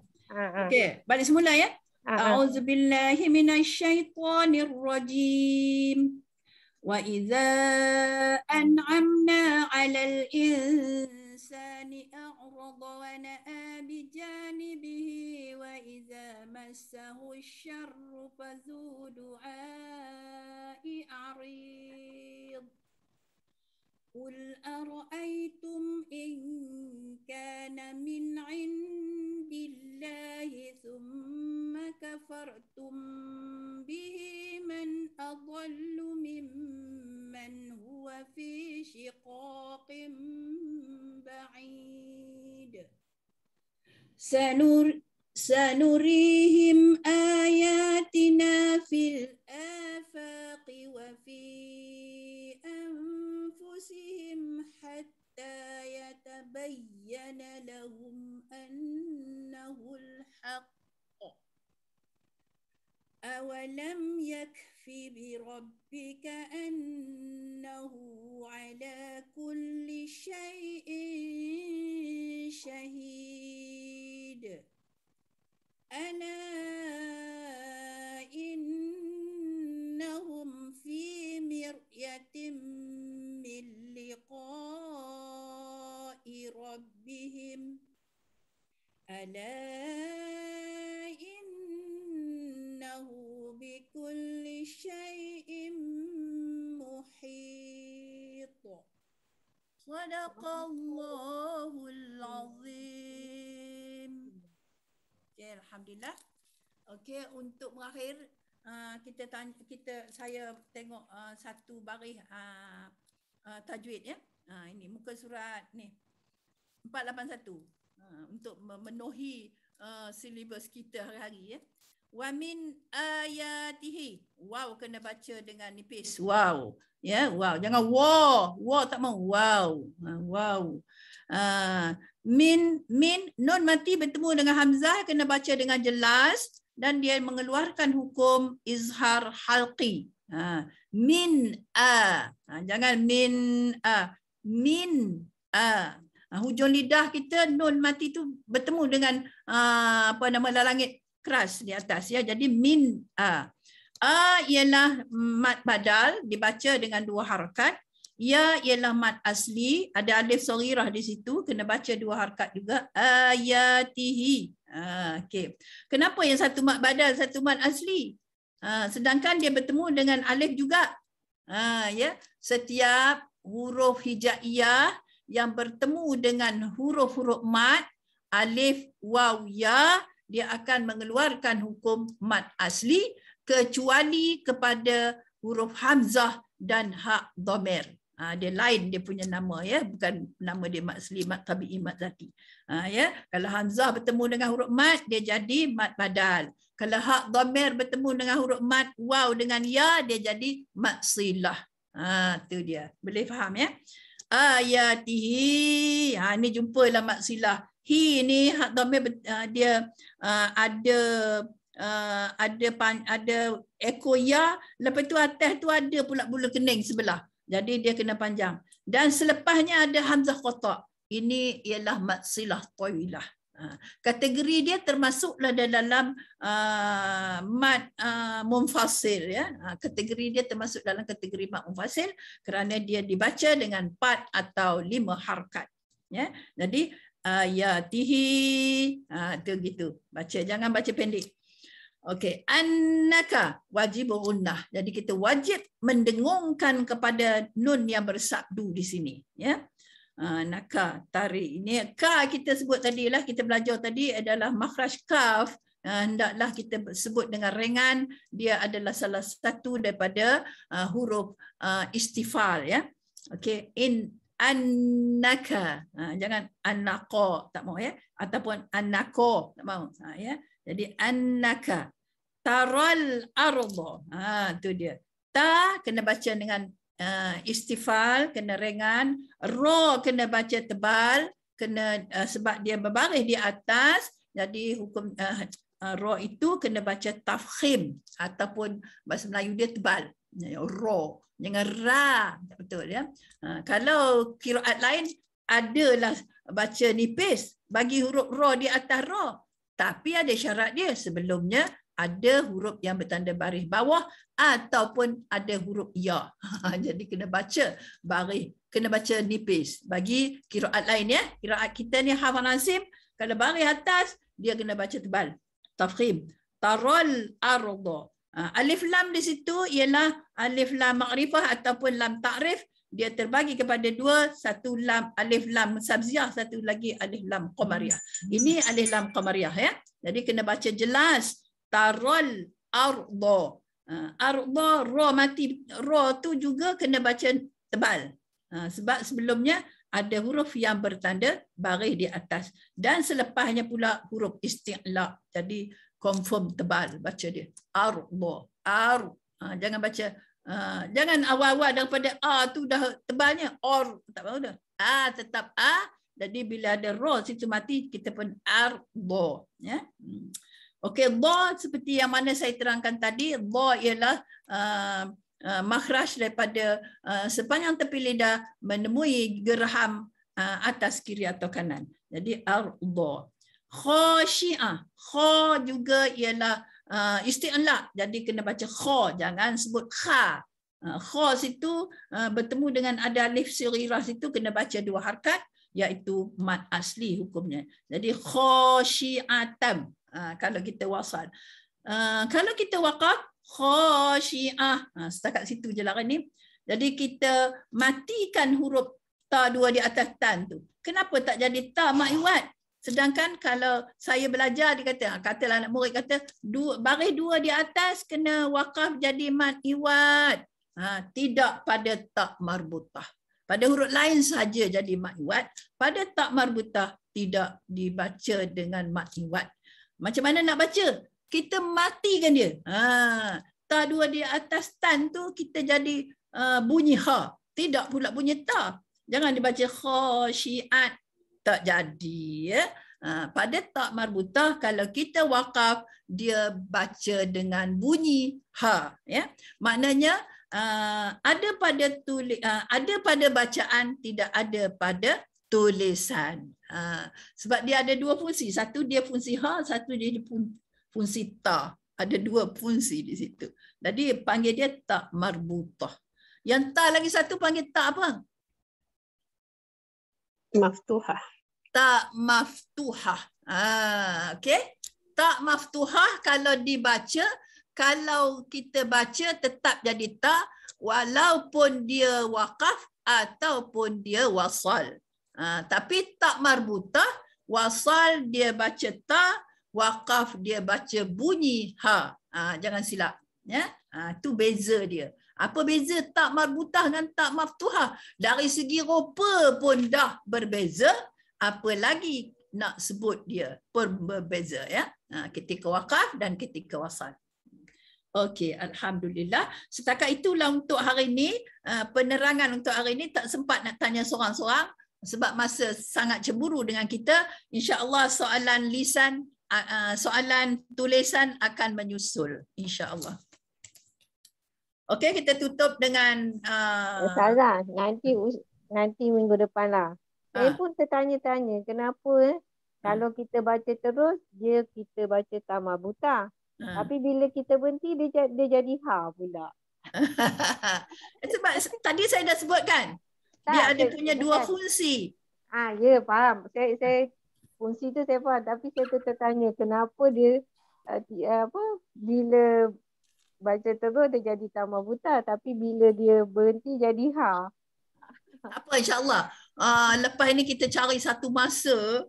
Balik semula ya. A'udzubillahi minasyaitonirrajim. Wa idza an'amna 'alal insani a'rada wa na'a مسه الشر فذو دعاء عريض قل أرأيتم إن كان من عند الله ثم كفرتم به من أضل ممن هو في شقاق بعيد سنريهم آياتنا في الآفاق وفي أنفسهم حتى يتبين لهم أنه الحق أولم يكف بربك أنه على كل شيء شهيد ألا إنهم في مرية من لقاء ربهم ألا إنه بكل شيء محيط صدق الله العظيم. Okay, alhamdulillah. Okey, untuk mengakhir saya tengok satu baris tajwid ya. Ini muka surat ni 481 untuk memenuhi silibus kita hari-hari ya. Wa min ayatihi. Wow kena baca dengan nipis. Wow. Ya, wow. Jangan wow. Wow tak mau. Wow. Wow. Min nun mati bertemu dengan hamzah kena baca dengan jelas dan dia mengeluarkan hukum izhar halqi. Min jangan min hujung lidah kita nun mati tu bertemu dengan langit keras di atas ya. Jadi min ialah mad badal dibaca dengan 2 harakat. Ya ialah mad asli, ada alif saghirah di situ, kena baca 2 harakat juga. Ayatihi. Okey. Kenapa yang satu mad badal, satu mad asli? Sedangkan dia bertemu dengan alif juga. Ya, setiap huruf hijaiyah yang bertemu dengan huruf-huruf mad, alif, waw, ya, dia akan mengeluarkan hukum mad asli kecuali kepada huruf hamzah dan ha dhamir. Dia lain dia punya nama ya, bukan nama dia mad asli, mad tabi'i, mad zati. Ya, kalau hamzah bertemu dengan huruf mad dia jadi mad badal. Kalau ha dhamir bertemu dengan huruf mad waw dengan ya dia jadi mad silah. Tu dia. Boleh faham ya? Ayatihi. Ni jumpalah mad silah. Hi ni ha dhamir dia ada ekor ya, lepas tu atas tu ada pula bulu kening sebelah. Jadi dia kena panjang. Dan selepasnya ada hamzah qata'. Ini ialah mad silah tawilah. Kategori dia termasuklah dalam mad munfasil ya. Kategori dia termasuk dalam kategori mad munfasil kerana dia dibaca dengan 4 atau 5 harakat ya. Jadi ayatihi tu gitu. Baca, jangan baca pendek. Okey, annaka wajib gunnah. Jadi kita wajib mendengungkan kepada nun yang bersabdu di sini ya. Naka tarik. Ini ka kita sebut tadi lah, kita belajar tadi adalah makhraj kaf. Hendaklah kita sebut dengan ringan, dia adalah salah satu daripada huruf istifal ya. Okey, in annaka. Jangan annaqo, tak mau ya, ataupun annaqo, tak mau ya. Jadi annaka taral arda. Tu dia. Ta kena baca dengan istifal, kena ringan. Ra kena baca tebal, kena sebab dia berbaris di atas. Jadi hukum ra itu kena baca tafkhim ataupun bahasa Melayu dia tebal. Ra, jangan ra. Tak betul ya. Kalau qiraat lain adalah baca nipis bagi huruf ra di atas ra. Tapi ada syarat dia, sebelumnya ada huruf yang bertanda baris bawah ataupun ada huruf ya. Jadi kena baca baris, kena baca nipis. Bagi qiraat lain ya, qiraat kita ni hafal nasib, kalau baris atas dia kena baca tebal. Tafkhim, Tarol ardo. Alif lam di situ ialah alif lam makrifah ataupun lam ta'rif. Dia terbagi kepada dua, satu lam alif lam sabziyah, satu lagi alif lam qamariyah. Ini alif lam qamariyah ya. Jadi kena baca jelas. Tarol ardo. Ardo ra mati, ra tu juga kena baca tebal. Sebab sebelumnya ada huruf yang bertanda baris di atas dan selepasnya pula huruf isti'la. Jadi confirm tebal baca dia. Ardo. Jangan baca jangan awal-awal daripada a tu dah tebalnya or tak tahu dah. Tetap a. Jadi bila ada ra situ mati kita pun ardo ya. Okey, dha seperti yang mana saya terangkan tadi, dha ialah makhraj daripada sepanjang tepi lidah menemui geraham atas kiri atau kanan. Jadi ardo. Khashi'ah. Kha juga ialah isti'la. Jadi kena baca kha, jangan sebut kha. Kha situ bertemu dengan ada alif sighirah situ kena baca dua harakat iaitu mad asli hukumnya. Jadi khashi'atan kalau kita wasal. Kalau kita waqaf khashi'ah. Setakat situ je lah kan ni. Jadi kita matikan huruf ta dua di atas tan tu. Kenapa tak jadi ta mak iwat? Sedangkan kalau saya belajar dia katalah anak murid kata baris dua di atas kena wakaf jadi mad iwat. Tidak pada tak marbutah. Pada huruf lain saja jadi mad iwat. Pada tak marbutah tidak dibaca dengan mad iwat. Macam mana nak baca? Kita matikan dia. Ta dua di atas tan tu kita jadi bunyi ha. Tidak pula bunyi ta. Jangan dibaca khasyiat. Tak jadi ya. Pada tak marbutah kalau kita wakaf dia baca dengan bunyi ha ya. Maknanya ada pada bacaan, tidak ada pada tulisan. Sebab dia ada dua fungsi, satu dia fungsi ha, satu dia fungsi ta. Ada dua fungsi di situ. Jadi panggil dia tak marbutah. Yang ta lagi satu panggil tak apa? Maftuhah. Tak maftuhah. Okey. Tak maftuhah kalau dibaca, kalau kita baca tetap jadi ta walaupun dia waqaf ataupun dia wasal. Tapi tak marbutah, wasal dia baca ta, waqaf dia baca bunyi ha. Jangan silap ya. Tu beza dia. Apa beza tak marbutah dengan tak maftuhah? Dari segi rupa pun dah berbeza, apa lagi nak sebut dia pun berbeza ya. Ketika waqaf dan ketika wasal. Okey, alhamdulillah. Setakat itulah untuk hari ini, penerangan untuk hari ini. Tak sempat nak tanya seorang-seorang sebab masa sangat cemburu dengan kita. Insya-Allah soalan lisan, soalan tulisan akan menyusul insya-Allah. Okey, kita tutup dengan Ustazah, nanti minggu depan lah. Saya pun tertanya-tanya kenapa kalau kita baca terus kita baca ta marbutah. Tapi bila kita berhenti dia jadi ha pula. Sebab tadi saya dah sebutkan. Dia ada punya dua fungsi. Ya faham. Saya fungsi tu saya faham, tapi saya tertanya kenapa dia bila baca terus dia jadi ta marbutah, tapi bila dia berhenti jadi ha. Apa insya-Allah. Lepas ini kita cari satu masa,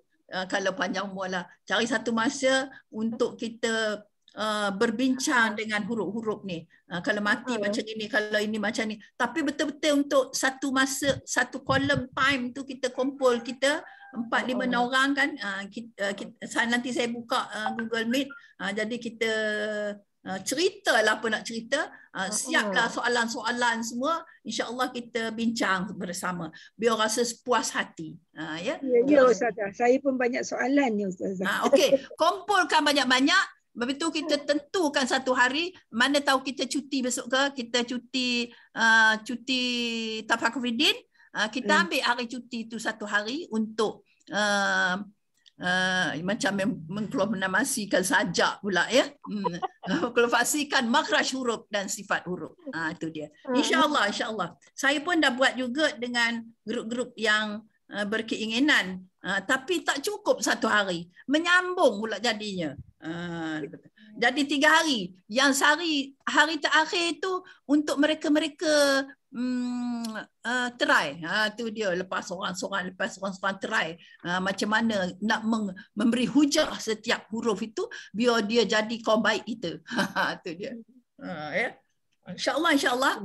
kalau panjang umur lah, cari satu masa untuk kita berbincang dengan huruf-huruf ni. Kalau mati macam ini, kalau ini macam ni. Tapi betul-betul untuk satu masa, satu kolom time tu kita kumpul, kita 4-5 orang kan. Nanti saya buka Google Meet. Jadi kita ceritalah apa nak cerita. Siaplah soalan-soalan semua. InsyaAllah kita bincang bersama. Biar rasa puas hati. Ya, Ustazah. Saya pun banyak soalan ni Ustazah. Okey, kumpulkan banyak-banyak. Begitu kita tentukan satu hari, mana tahu kita cuti besok ke, kita cuti Tafakuddin, kita ambil hari cuti itu satu hari untuk macam mengkonfirmasikan sajak pula ya. Mengkonfirmasikan makhraj huruf dan sifat huruf. Itu dia. Insya-Allah. Saya pun dah buat juga dengan grup-grup yang berkeinginan, tapi tak cukup satu hari. Menyambung pula jadinya. Jadi 3 hari. Yang hari terakhir itu untuk mereka-mereka try. Tu dia, lepas seorang-seorang try macam mana nak memberi hujah setiap huruf itu biar dia jadi kaum baik kita. Tu dia. Ya. InsyaAllah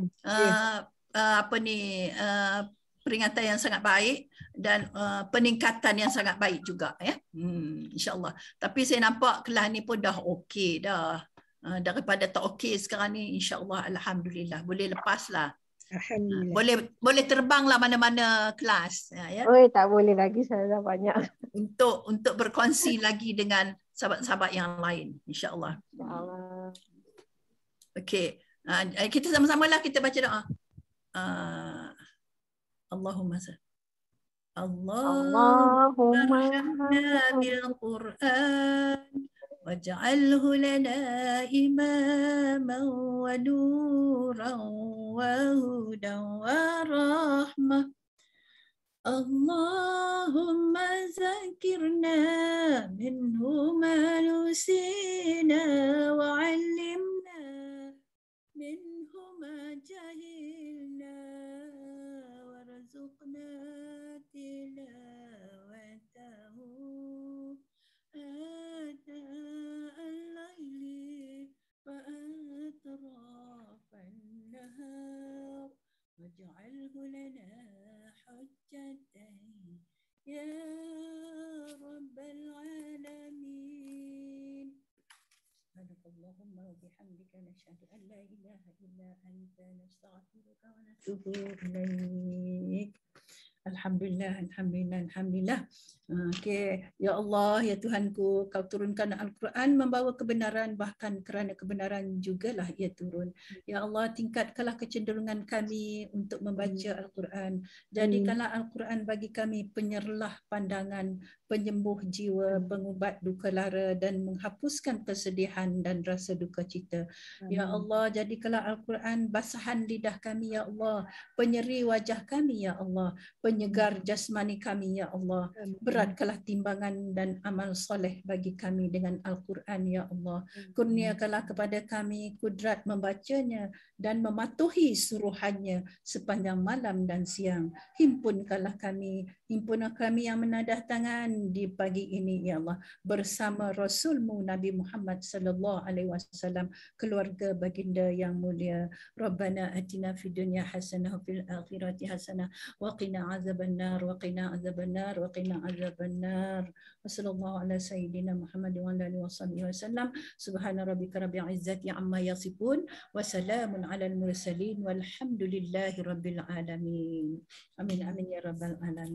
peringatan yang sangat baik dan peningkatan yang sangat baik juga ya. InsyaAllah. Tapi saya nampak kelas ni pun dah okey dah. Daripada tak okey sekarang ni, insyaAllah, alhamdulillah, boleh lepas lah. Alhamdulillah. Boleh terbang lah mana-mana kelas ya. Oh, tak boleh lagi, saya dah banyak. Untuk berkongsi lagi dengan sahabat-sahabat yang lain, insyaAllah. InsyaAllah. Okey. Kita sama-samalah kita baca doa. Allahumma salli. Allahumma arhamna bil Qur'an waj'alhu lana imaman wa nuran wa hudan wa rahmah. Allahumma zakirna minhu ma nusina wa 'allimna minhu ma jahilna warzuqna tilawatahu ana al-laili wa atrafan nahar waj'alhu lana hujjatan ya rabbal alamin. Subhanakallahumma wa bihamdika nashhadu an la ilaha illa anta nastaghfiruka wa natubu ilaik. Alhamdulillah, alhamdulillah, alhamdulillah. Okey, ya Allah, ya Tuhanku, Kau turunkan Al-Quran membawa kebenaran, bahkan kerana kebenaran jugalah ia turun. Ya Allah, tingkatkanlah kecenderungan kami untuk membaca Al-Quran. Jadikanlah Al-Quran bagi kami penyerlah pandangan, penyembuh jiwa, pengubat duka lara dan menghapuskan kesedihan dan rasa duka cita. Ya Allah, jadikanlah Al-Quran basahan lidah kami, ya Allah, penyeri wajah kami, ya Allah, penyegar jasmani kami, ya Allah. Beratkanlah timbangan dan amal soleh bagi kami dengan Al-Quran, ya Allah. Kurniakanlah kepada kami kudrat membacanya dan mematuhi suruhannya sepanjang malam dan siang. Himpunlah kami yang menadah tangan di pagi ini, ya Allah, bersama Rasulmu Nabi Muhammad sallallahu alaihi wasallam, keluarga baginda yang mulia. Rabbana atina fid dunya hasanah wa fil akhirati hasanah wa qina azabannar wa qina azabannar wa qina azabannar. Wassallallahu ala sayyidina Muhammad wa ala alihi wasallam. Subhana rabbika rabbil izzati amma yasifun wa salamun alal mursalin walhamdulillahi rabbil alamin. Amin amin ya rabbal alamin.